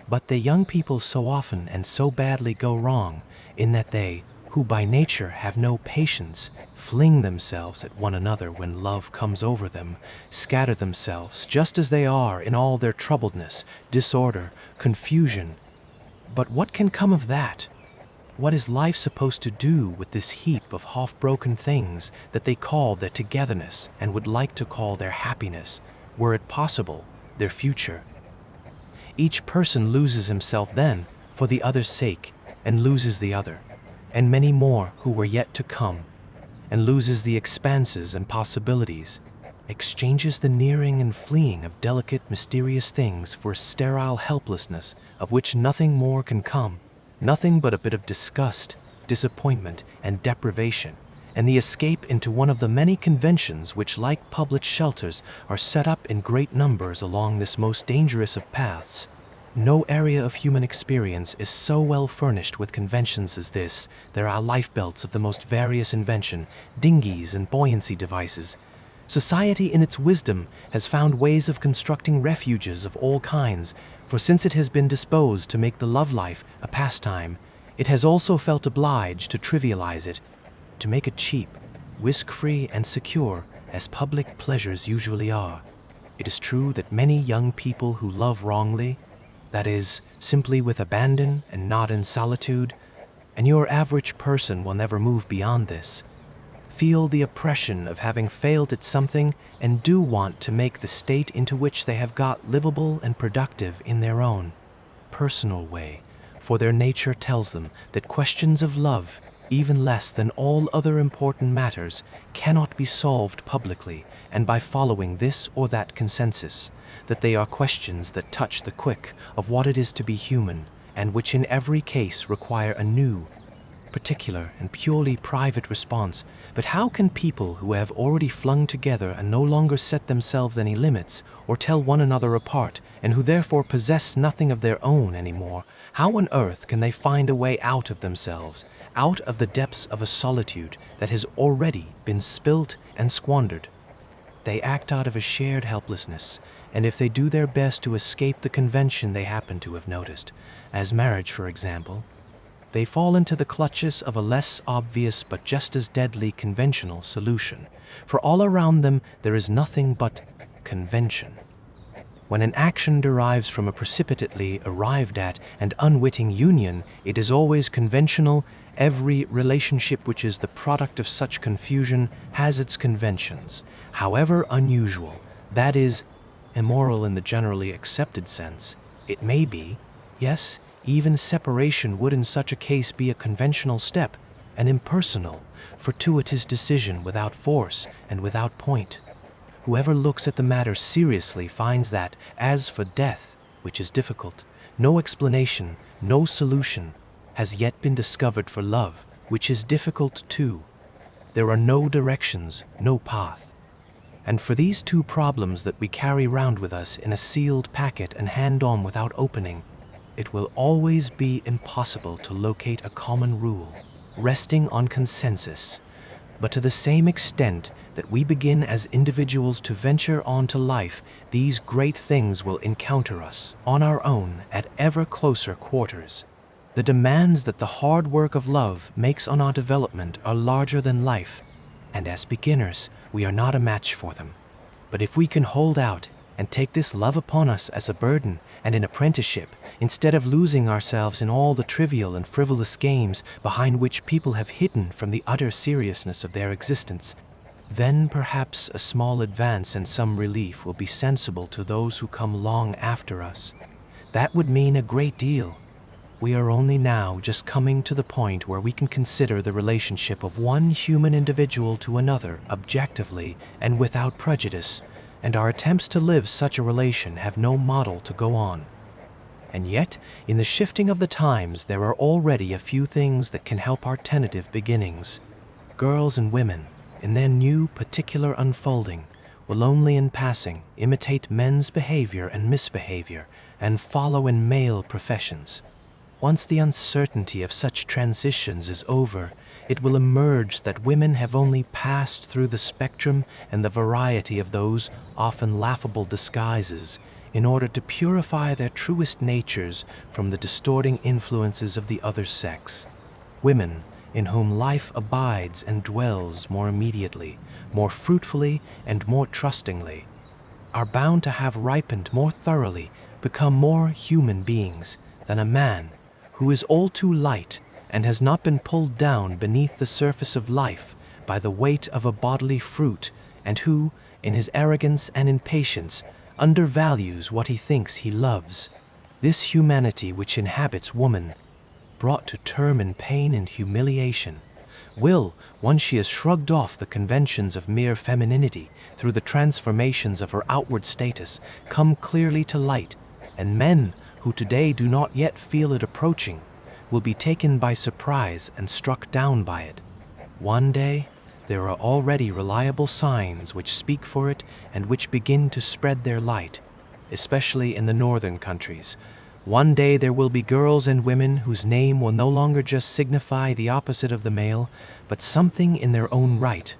But the young people so often and so badly go wrong, in that they, who by nature have no patience, fling themselves at one another when love comes over them, scatter themselves just as they are in all their troubledness, disorder, confusion. But what can come of that? What is life supposed to do with this heap of half-broken things that they call their togetherness and would like to call their happiness, were it possible, their future? Each person loses himself then for the other's sake, and loses the other, and many more who were yet to come, and loses the expanses and possibilities, exchanges the nearing and fleeing of delicate, mysterious things for a sterile helplessness of which nothing more can come. Nothing but a bit of disgust, disappointment, and deprivation, and the escape into one of the many conventions which, like public shelters, are set up in great numbers along this most dangerous of paths. No area of human experience is so well furnished with conventions as this. There are lifebelts of the most various invention, dinghies and buoyancy devices. Society in its wisdom has found ways of constructing refuges of all kinds, for since it has been disposed to make the love life a pastime, it has also felt obliged to trivialize it, to make it cheap, risk-free and secure, as public pleasures usually are. It is true that many young people who love wrongly, that is, simply with abandon and not in solitude, and your average person will never move beyond this, feel the oppression of having failed at something and do want to make the state into which they have got livable and productive in their own personal way, for their nature tells them that questions of love, even less than all other important matters, cannot be solved publicly and by following this or that consensus, that they are questions that touch the quick of what it is to be human, and which in every case require a new, particular, and purely private response. But how can people who have already flung together and no longer set themselves any limits or tell one another apart, and who therefore possess nothing of their own anymore, how on earth can they find a way out of themselves, out of the depths of a solitude that has already been spilt and squandered? They act out of a shared helplessness, and if they do their best to escape the convention they happen to have noticed, as marriage for example, they fall into the clutches of a less obvious but just as deadly conventional solution, for all around them there is nothing but convention. When an action derives from a precipitately arrived at and unwitting union, it is always conventional. Every relationship which is the product of such confusion has its conventions, however unusual, that is, immoral in the generally accepted sense. It may be, yes, even separation would in such a case be a conventional step, an impersonal, fortuitous decision without force and without point. Whoever looks at the matter seriously finds that, as for death, which is difficult, no explanation, no solution has yet been discovered for love, which is difficult too. There are no directions, no path. And for these two problems that we carry round with us in a sealed packet and hand on without opening, it will always be impossible to locate a common rule, resting on consensus. But to the same extent that we begin as individuals to venture on to life, these great things will encounter us on our own at ever closer quarters. The demands that the hard work of love makes on our development are larger than life, and as beginners, we are not a match for them. But if we can hold out and take this love upon us as a burden and an apprenticeship, instead of losing ourselves in all the trivial and frivolous games behind which people have hidden from the utter seriousness of their existence, then perhaps a small advance and some relief will be sensible to those who come long after us. That would mean a great deal. We are only now just coming to the point where we can consider the relationship of one human individual to another objectively and without prejudice, and our attempts to live such a relation have no model to go on. And yet, in the shifting of the times, there are already a few things that can help our tentative beginnings. Girls and women, in their new particular unfolding, will only in passing imitate men's behavior and misbehavior and follow in male professions. Once the uncertainty of such transitions is over, it will emerge that women have only passed through the spectrum and the variety of those often laughable disguises in order to purify their truest natures from the distorting influences of the other sex. Women, in whom life abides and dwells more immediately, more fruitfully, and more trustingly, are bound to have ripened more thoroughly, become more human beings than a man who is all too light and has not been pulled down beneath the surface of life by the weight of a bodily fruit, and who, in his arrogance and impatience, undervalues what he thinks he loves. This humanity which inhabits woman, brought to term in pain and humiliation, will, once she has shrugged off the conventions of mere femininity through the transformations of her outward status, come clearly to light, and men who today do not yet feel it approaching, will be taken by surprise and struck down by it. One day, there are already reliable signs which speak for it and which begin to spread their light, especially in the northern countries. One day there will be girls and women whose name will no longer just signify the opposite of the male, but something in their own right,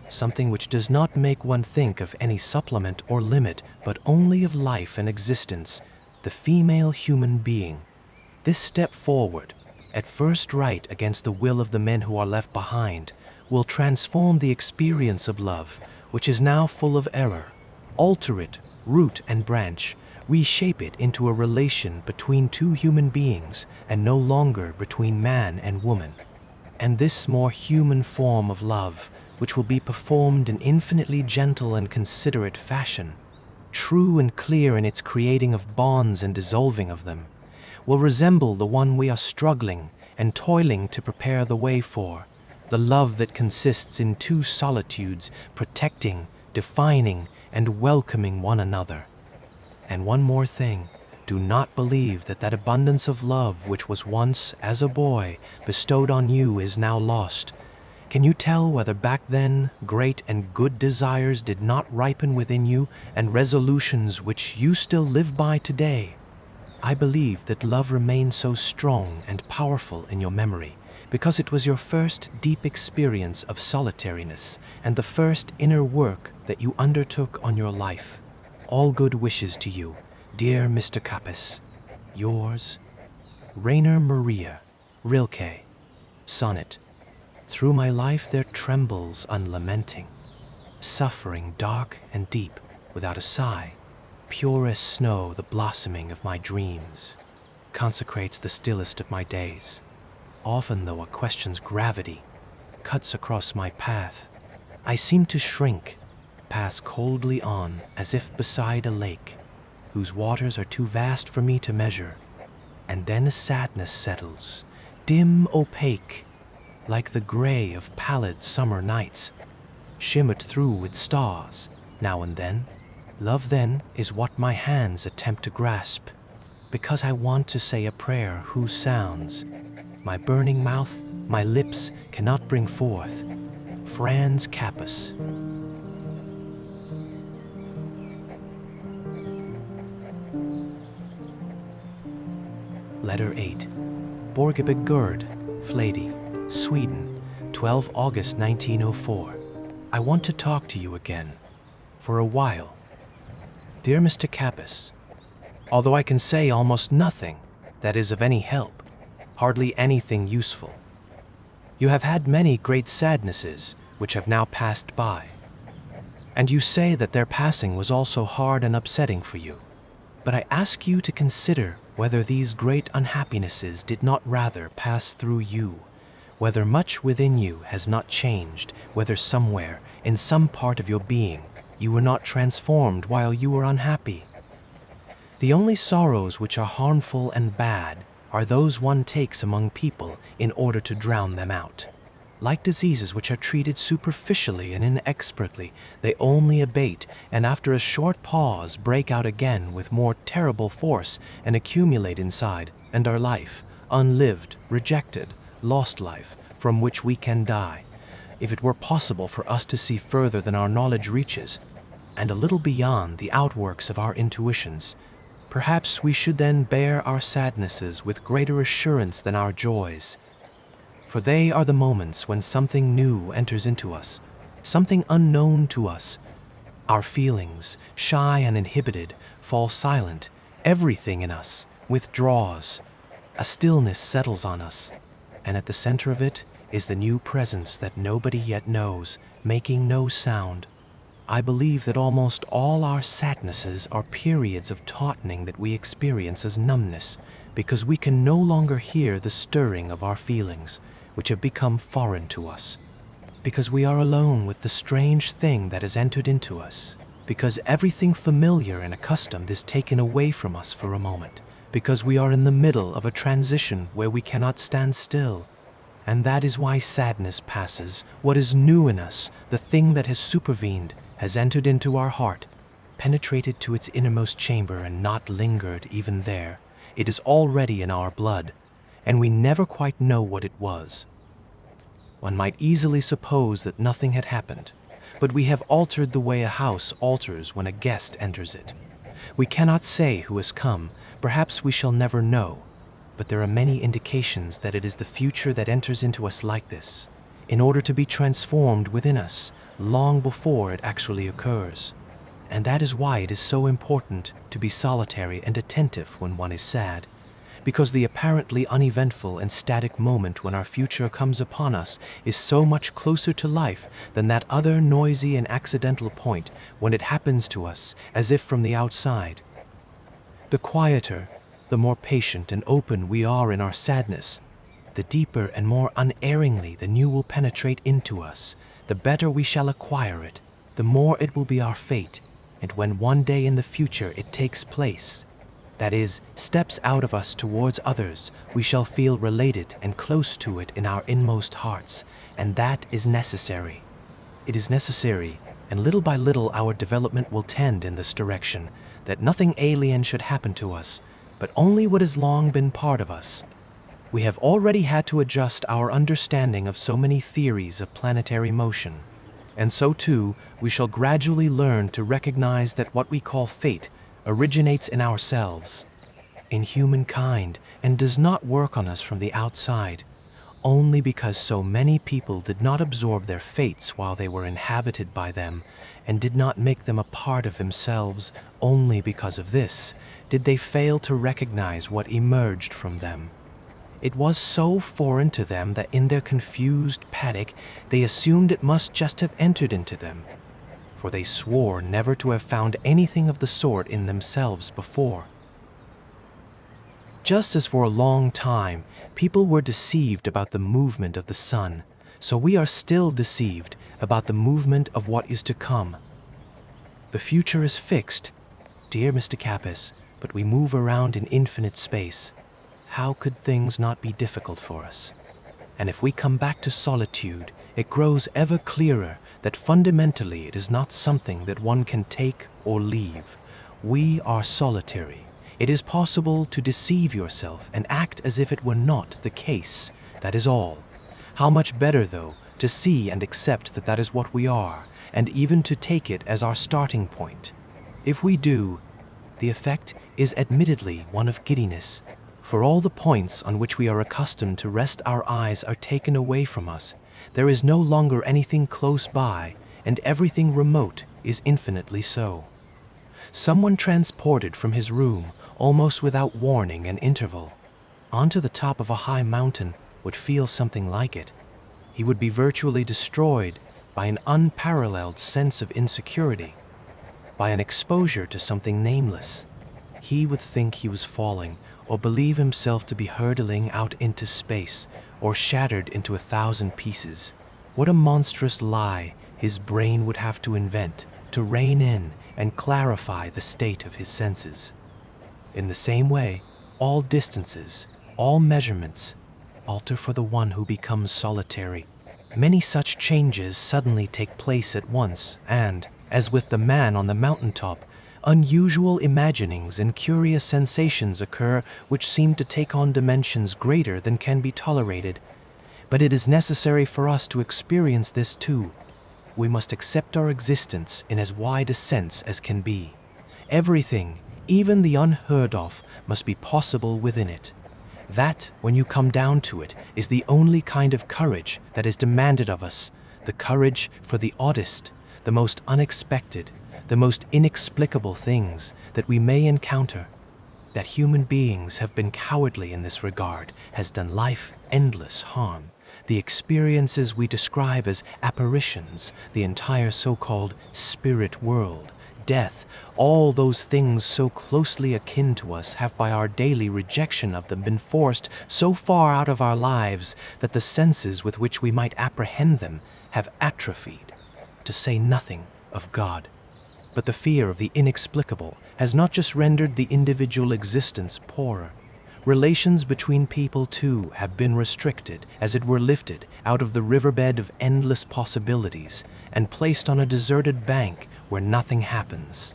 something which does not make one think of any supplement or limit, but only of life and existence, the female human being. This step forward, at first right against the will of the men who are left behind, will transform the experience of love, which is now full of error, alter it, root and branch, reshape it into a relation between two human beings and no longer between man and woman. And this more human form of love, which will be performed in infinitely gentle and considerate fashion, true and clear in its creating of bonds and dissolving of them, will resemble the one we are struggling and toiling to prepare the way for, the love that consists in two solitudes, protecting, defining, and welcoming one another. And one more thing, do not believe that that abundance of love which was once, as a boy, bestowed on you is now lost. Can you tell whether back then great and good desires did not ripen within you and resolutions which you still live by today? I believe that love remains so strong and powerful in your memory because it was your first deep experience of solitariness and the first inner work that you undertook on your life. All good wishes to you, dear Mr. Capus. Yours, Rainer Maria Rilke. Sonnet. Through my life there trembles unlamenting, suffering dark and deep, without a sigh, pure as snow the blossoming of my dreams, consecrates the stillest of my days. Often though a question's gravity cuts across my path, I seem to shrink, pass coldly on as if beside a lake, whose waters are too vast for me to measure, and then a sadness settles, dim, opaque, like the gray of pallid summer nights, shimmered through with stars, now and then. Love then is what my hands attempt to grasp, because I want to say a prayer whose sounds my burning mouth, my lips cannot bring forth. Franz Capus. Letter 8. Borgebygd Gerd, Flady, Sweden, 12 August 1904. I want to talk to you again, for a while. Dear Mr. Capus, although I can say almost nothing that is of any help, hardly anything useful, you have had many great sadnesses which have now passed by, and you say that their passing was also hard and upsetting for you. But I ask you to consider whether these great unhappinesses did not rather pass through you, whether much within you has not changed, whether somewhere, in some part of your being, you were not transformed while you were unhappy. The only sorrows which are harmful and bad are those one takes among people in order to drown them out. Like diseases which are treated superficially and inexpertly, they only abate and after a short pause break out again with more terrible force and accumulate inside, and are life, unlived, rejected, lost life, from which we can die, if it were possible for us to see further than our knowledge reaches, and a little beyond the outworks of our intuitions. Perhaps we should then bear our sadnesses with greater assurance than our joys, for they are the moments when something new enters into us, something unknown to us. Our feelings, shy and inhibited, fall silent. Everything in us withdraws. A stillness settles on us, and at the center of it is the new presence that nobody yet knows, making no sound. I believe that almost all our sadnesses are periods of tautening that we experience as numbness, because we can no longer hear the stirring of our feelings, which have become foreign to us, because we are alone with the strange thing that has entered into us, because everything familiar and accustomed is taken away from us for a moment, because we are in the middle of a transition where we cannot stand still. And that is why sadness passes. What is new in us, the thing that has supervened, has entered into our heart, penetrated to its innermost chamber and not lingered even there. It is already in our blood. and we never quite know what it was. One might easily suppose that nothing had happened, but we have altered the way a house alters when a guest enters it. We cannot say who has come, perhaps we shall never know, but there are many indications that it is the future that enters into us like this, in order to be transformed within us long before it actually occurs. And that is why it is so important to be solitary and attentive when one is sad, because the apparently uneventful and static moment when our future comes upon us is so much closer to life than that other noisy and accidental point when it happens to us as if from the outside. The quieter, the more patient and open we are in our sadness, the deeper and more unerringly the new will penetrate into us, the better we shall acquire it, the more it will be our fate, and when one day in the future it takes place, that is, steps out of us towards others, we shall feel related and close to it in our inmost hearts, and that is necessary. It is necessary, and little by little our development will tend in this direction, that nothing alien should happen to us, but only what has long been part of us. We have already had to adjust our understanding of so many theories of planetary motion, and so too we shall gradually learn to recognize that what we call fate originates in ourselves, in humankind, and does not work on us from the outside, only because so many people did not absorb their fates while they were inhabited by them, and did not make them a part of themselves. Only because of this did they fail to recognize what emerged from them. It was so foreign to them that in their confused panic they assumed it must just have entered into them, for they swore never to have found anything of the sort in themselves before. Just as for a long time people were deceived about the movement of the sun, so we are still deceived about the movement of what is to come. The future is fixed, dear Mr. Capus, but we move around in infinite space. How could things not be difficult for us? And if we come back to solitude, it grows ever clearer that fundamentally it is not something that one can take or leave. We are solitary. It is possible to deceive yourself and act as if it were not the case. That is all. How much better, though, to see and accept that that is what we are, and even to take it as our starting point. If we do, the effect is admittedly one of giddiness, for all the points on which we are accustomed to rest our eyes are taken away from us. There is no longer anything close by, and everything remote is infinitely so. Someone transported from his room, almost without warning and interval, onto the top of a high mountain would feel something like it. He would be virtually destroyed by an unparalleled sense of insecurity, by an exposure to something nameless. He would think he was falling, or believe himself to be hurtling out into space, or shattered into 1,000 pieces. What a monstrous lie his brain would have to invent to rein in and clarify the state of his senses. In the same way, all distances, all measurements, alter for the one who becomes solitary. Many such changes suddenly take place at once, and, as with the man on the mountaintop, unusual imaginings and curious sensations occur which seem to take on dimensions greater than can be tolerated. But it is necessary for us to experience this too. We must accept our existence in as wide a sense as can be. Everything, even the unheard of, must be possible within it. That, when you come down to it, is the only kind of courage that is demanded of us, the courage for the oddest, the most unexpected, the most inexplicable things that we may encounter. That human beings have been cowardly in this regard has done life endless harm. The experiences we describe as apparitions, the entire so-called spirit world, death, all those things so closely akin to us have by our daily rejection of them been forced so far out of our lives that the senses with which we might apprehend them have atrophied, to say nothing of God. But the fear of the inexplicable has not just rendered the individual existence poorer. Relations between people, too, have been restricted, as it were lifted out of the riverbed of endless possibilities and placed on a deserted bank where nothing happens.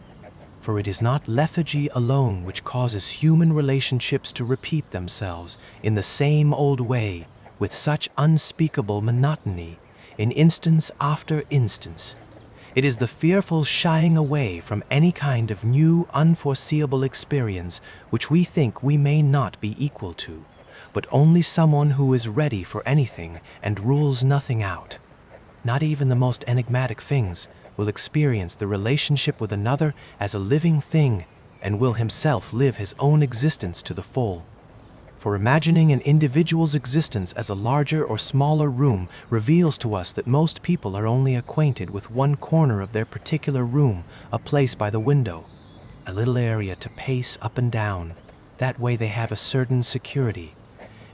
for it is not lethargy alone which causes human relationships to repeat themselves in the same old way, with such unspeakable monotony, in instance after instance. It is the fearful shying away from any kind of new, unforeseeable experience which we think we may not be equal to, but only someone who is ready for anything and rules nothing out. Not even the most enigmatic things will experience the relationship with another as a living thing and will himself live his own existence to the full. For imagining an individual's existence as a larger or smaller room reveals to us that most people are only acquainted with one corner of their particular room, a place by the window, a little area to pace up and down. That way they have a certain security,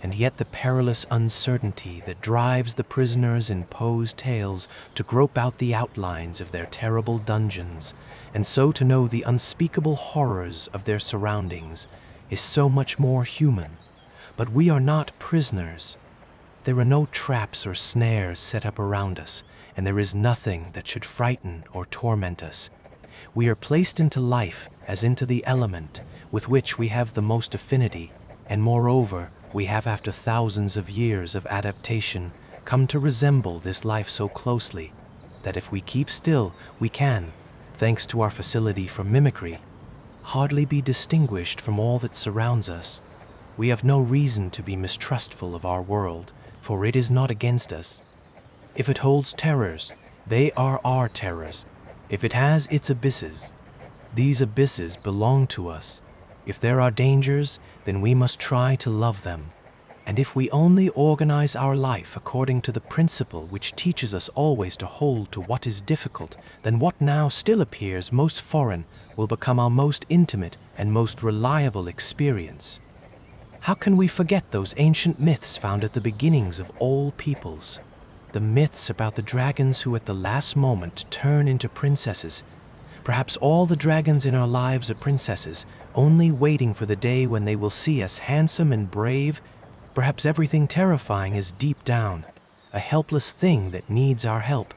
and yet the perilous uncertainty that drives the prisoners in Poe's tales to grope out the outlines of their terrible dungeons, and so to know the unspeakable horrors of their surroundings, is so much more human. But we are not prisoners. There are no traps or snares set up around us, and there is nothing that should frighten or torment us. We are placed into life as into the element with which we have the most affinity, and moreover, we have, after thousands of years of adaptation, come to resemble this life so closely that if we keep still, we can, thanks to our facility for mimicry, hardly be distinguished from all that surrounds us. We have no reason to be mistrustful of our world, for it is not against us. If it holds terrors, they are our terrors. If it has its abysses, these abysses belong to us. If there are dangers, then we must try to love them. And if we only organize our life according to the principle which teaches us always to hold to what is difficult, then what now still appears most foreign will become our most intimate and most reliable experience. How can we forget those ancient myths found at the beginnings of all peoples? The myths about the dragons who at the last moment turn into princesses. Perhaps all the dragons in our lives are princesses, only waiting for the day when they will see us handsome and brave. Perhaps everything terrifying is deep down, a helpless thing that needs our help.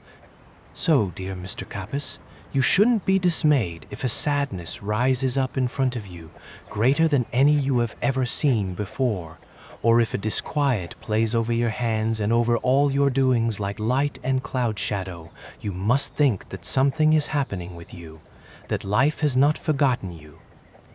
So, dear Mr. Capus, you shouldn't be dismayed if a sadness rises up in front of you, greater than any you have ever seen before, or if a disquiet plays over your hands and over all your doings like light and cloud shadow. You must think that something is happening with you, that life has not forgotten you,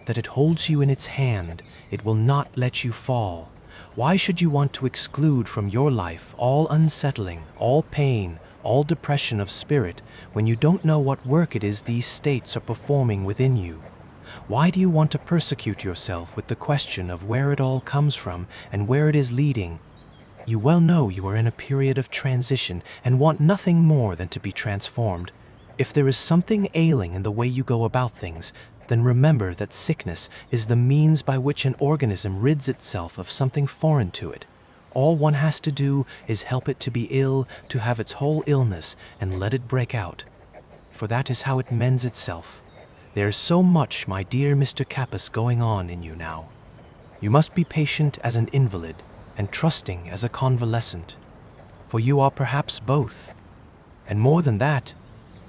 that it holds you in its hand, it will not let you fall. Why should you want to exclude from your life all unsettling, all pain, all depression of spirit, when you don't know what work it is these states are performing within you? Why do you want to persecute yourself with the question of where it all comes from and where it is leading? You well know you are in a period of transition and want nothing more than to be transformed. If there is something ailing in the way you go about things, then remember that sickness is the means by which an organism rids itself of something foreign to it. All one has to do is help it to be ill, to have its whole illness, and let it break out. For that is how it mends itself. There is so much, my dear Mr. Capus, going on in you now. You must be patient as an invalid, and trusting as a convalescent. For you are perhaps both. And more than that,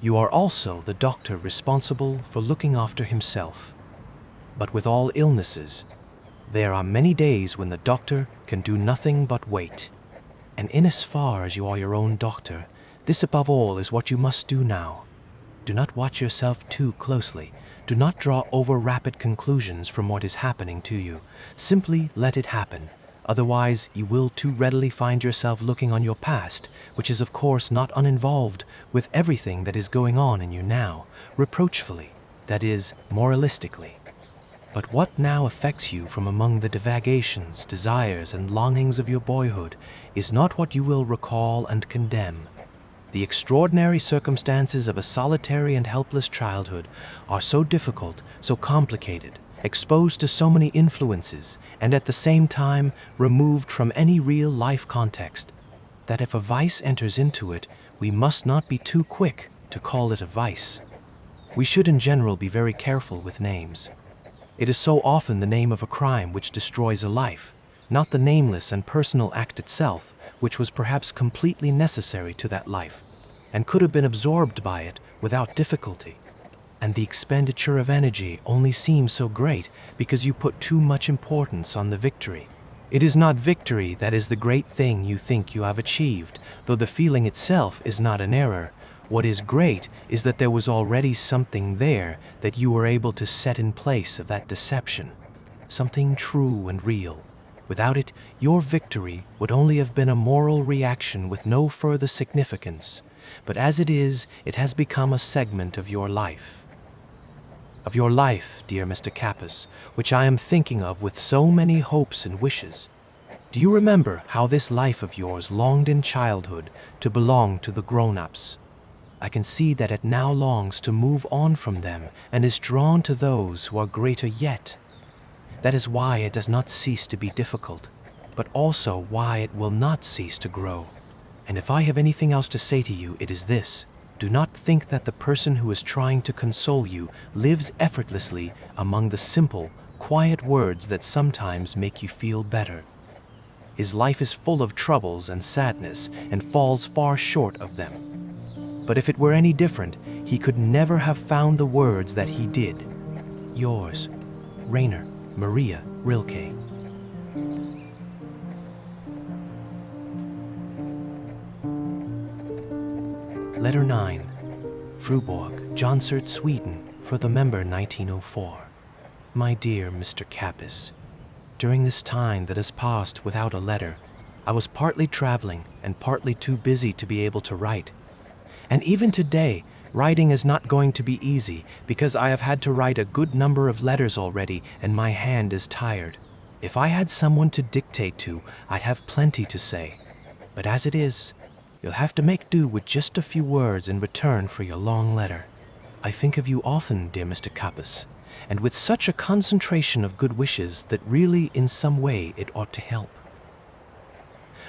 you are also the doctor responsible for looking after himself. But with all illnesses, there are many days when the doctor can do nothing but wait. And in as far as you are your own doctor, this above all is what you must do now. Do not watch yourself too closely. Do not draw over-rapid conclusions from what is happening to you. Simply let it happen. Otherwise, you will too readily find yourself looking on your past, which is of course not uninvolved with everything that is going on in you now, reproachfully, that is, moralistically. But what now affects you from among the divagations, desires, and longings of your boyhood is not what you will recall and condemn. The extraordinary circumstances of a solitary and helpless childhood are so difficult, so complicated, exposed to so many influences, and at the same time removed from any real life context, that if a vice enters into it, we must not be too quick to call it a vice. We should in general be very careful with names. It is so often the name of a crime which destroys a life, not the nameless and personal act itself, which was perhaps completely necessary to that life, and could have been absorbed by it without difficulty. And the expenditure of energy only seems so great because you put too much importance on the victory. It is not victory that is the great thing you think you have achieved, though the feeling itself is not an error. What is great is that there was already something there that you were able to set in place of that deception. Something true and real. Without it, your victory would only have been a moral reaction with no further significance. But as it is, it has become a segment of your life. Of your life, dear Mr. Capus, which I am thinking of with so many hopes and wishes. Do you remember how this life of yours longed in childhood to belong to the grown-ups? I can see that it now longs to move on from them and is drawn to those who are greater yet. That is why it does not cease to be difficult, but also why it will not cease to grow. And if I have anything else to say to you, it is this. Do not think that the person who is trying to console you lives effortlessly among the simple, quiet words that sometimes make you feel better. His life is full of troubles and sadness and falls far short of them. But if it were any different, he could never have found the words that he did. Yours, Rainer, Maria Rilke. Letter 9. Fruborg, Jonsert, Sweden, for the member 1904. My dear Mr. Capus, during this time that has passed without a letter, I was partly traveling and partly too busy to be able to write. And even today, writing is not going to be easy because I have had to write a good number of letters already and my hand is tired. If I had someone to dictate to, I'd have plenty to say. But as it is, you'll have to make do with just a few words in return for your long letter. I think of you often, dear Mr. Capus, and with such a concentration of good wishes that really in some way it ought to help.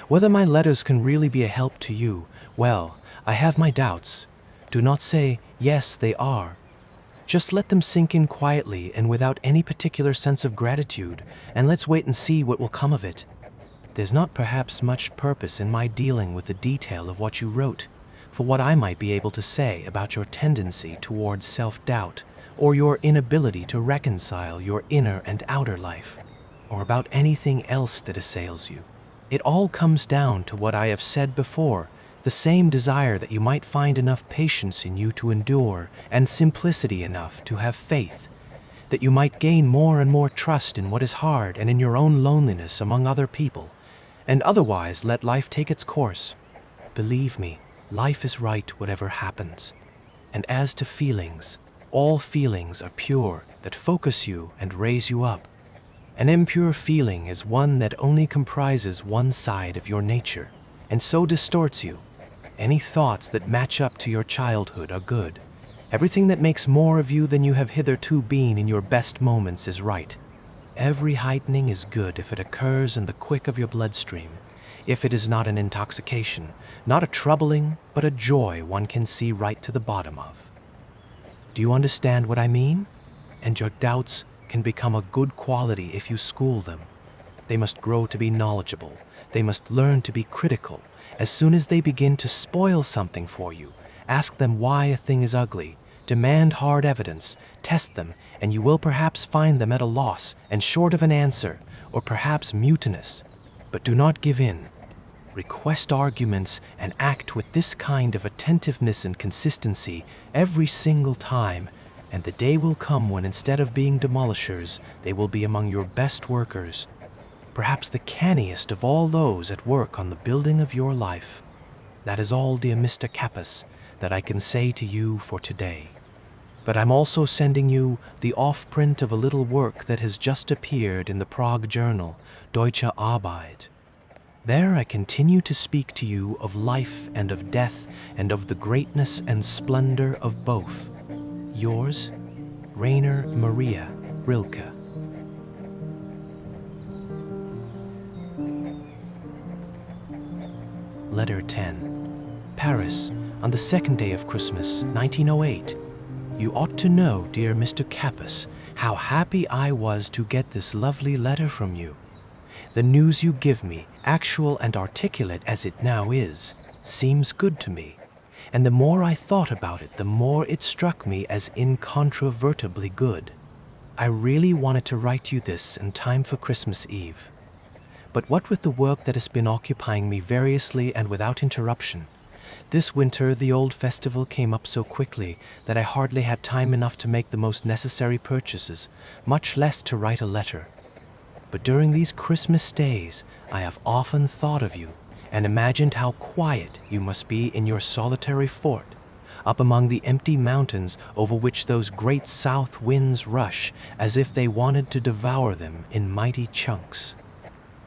Whether my letters can really be a help to you, well, I have my doubts. Do not say, yes, they are. Just let them sink in quietly and without any particular sense of gratitude, and let's wait and see what will come of it. There's not perhaps much purpose in my dealing with the detail of what you wrote, for what I might be able to say about your tendency towards self-doubt, or your inability to reconcile your inner and outer life, or about anything else that assails you. It all comes down to what I have said before, the same desire that you might find enough patience in you to endure, and simplicity enough to have faith, that you might gain more and more trust in what is hard and in your own loneliness among other people, and otherwise let life take its course. Believe me, life is right whatever happens. And as to feelings, all feelings are pure that focus you and raise you up. An impure feeling is one that only comprises one side of your nature, and so distorts you. Any thoughts that match up to your childhood are good. Everything that makes more of you than you have hitherto been in your best moments is right. Every heightening is good if it occurs in the quick of your bloodstream, if it is not an intoxication, not a troubling, but a joy one can see right to the bottom of. Do you understand what I mean? And your doubts can become a good quality if you school them. They must grow to be knowledgeable. They must learn to be critical. As soon as they begin to spoil something for you, ask them why a thing is ugly. Demand hard evidence, test them, and you will perhaps find them at a loss and short of an answer, or perhaps mutinous. But do not give in. Request arguments and act with this kind of attentiveness and consistency every single time, and the day will come when instead of being demolishers, they will be among your best workers, perhaps the canniest of all those at work on the building of your life. That is all, dear Mr. Capus, that I can say to you for today. But I'm also sending you the off-print of a little work that has just appeared in the Prague journal, Deutsche Arbeit. There I continue to speak to you of life and of death and of the greatness and splendor of both. Yours, Rainer Maria Rilke. Letter 10. Paris, on the second day of Christmas, 1908. You ought to know, dear Mr. Capus, how happy I was to get this lovely letter from you. The news you give me, actual and articulate as it now is, seems good to me, and the more I thought about it, the more it struck me as incontrovertibly good. I really wanted to write you this in time for Christmas Eve. But what with the work that has been occupying me variously and without interruption, this winter the old festival came up so quickly that I hardly had time enough to make the most necessary purchases, much less to write a letter. But during these Christmas days, I have often thought of you and imagined how quiet you must be in your solitary fort, up among the empty mountains over which those great south winds rush as if they wanted to devour them in mighty chunks.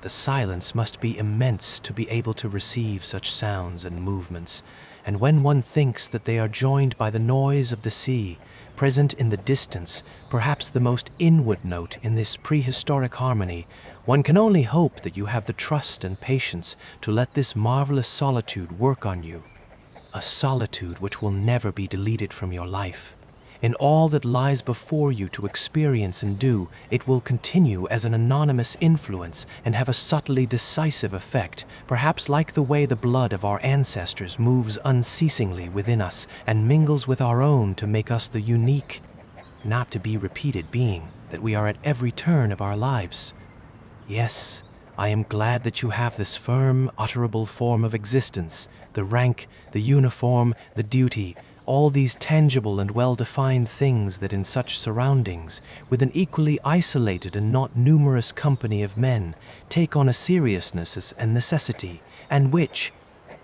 The silence must be immense to be able to receive such sounds and movements, and when one thinks that they are joined by the noise of the sea, present in the distance, perhaps the most inward note in this prehistoric harmony, one can only hope that you have the trust and patience to let this marvelous solitude work on you, a solitude which will never be deleted from your life. In all that lies before you to experience and do, it will continue as an anonymous influence and have a subtly decisive effect, perhaps like the way the blood of our ancestors moves unceasingly within us and mingles with our own to make us the unique, not to be repeated being that we are at every turn of our lives. Yes, I am glad that you have this firm, utterable form of existence, the rank, the uniform, the duty, all these tangible and well-defined things that in such surroundings, with an equally isolated and not numerous company of men, take on a seriousness and necessity, and which,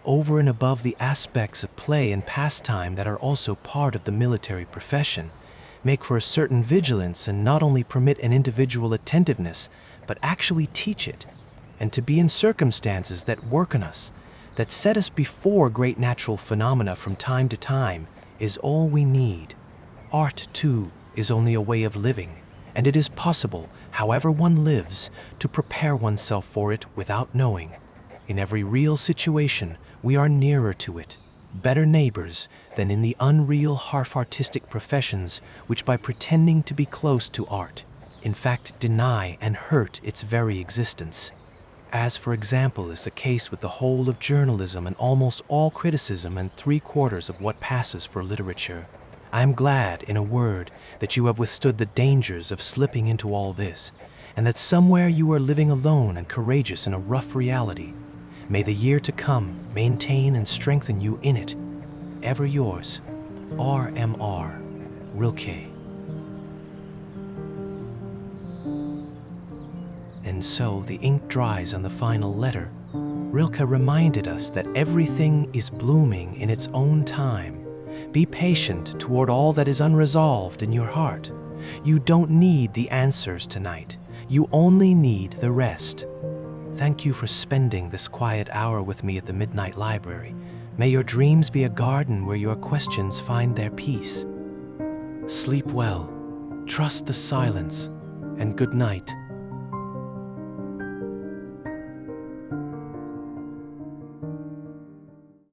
over and above the aspects of play and pastime that are also part of the military profession, make for a certain vigilance and not only permit an individual attentiveness, but actually teach it, and to be in circumstances that work on us, that set us before great natural phenomena from time to time, is all we need. Art, too, is only a way of living, and it is possible, however one lives, to prepare oneself for it without knowing. In every real situation, we are nearer to it, better neighbors than in the unreal half-artistic professions which, by pretending to be close to art, in fact deny and hurt its very existence. As, for example, is the case with the whole of journalism and almost all criticism and three-quarters of what passes for literature. I am glad, in a word, that you have withstood the dangers of slipping into all this, and that somewhere you are living alone and courageous in a rough reality. May the year to come maintain and strengthen you in it. Ever yours, R.M.R. Rilke. And so the ink dries on the final letter. Rilke reminded us that everything is blooming in its own time. Be patient toward all that is unresolved in your heart. You don't need the answers tonight. You only need the rest. Thank you for spending this quiet hour with me at the Midnight Library. May your dreams be a garden where your questions find their peace. Sleep well, trust the silence, and good night.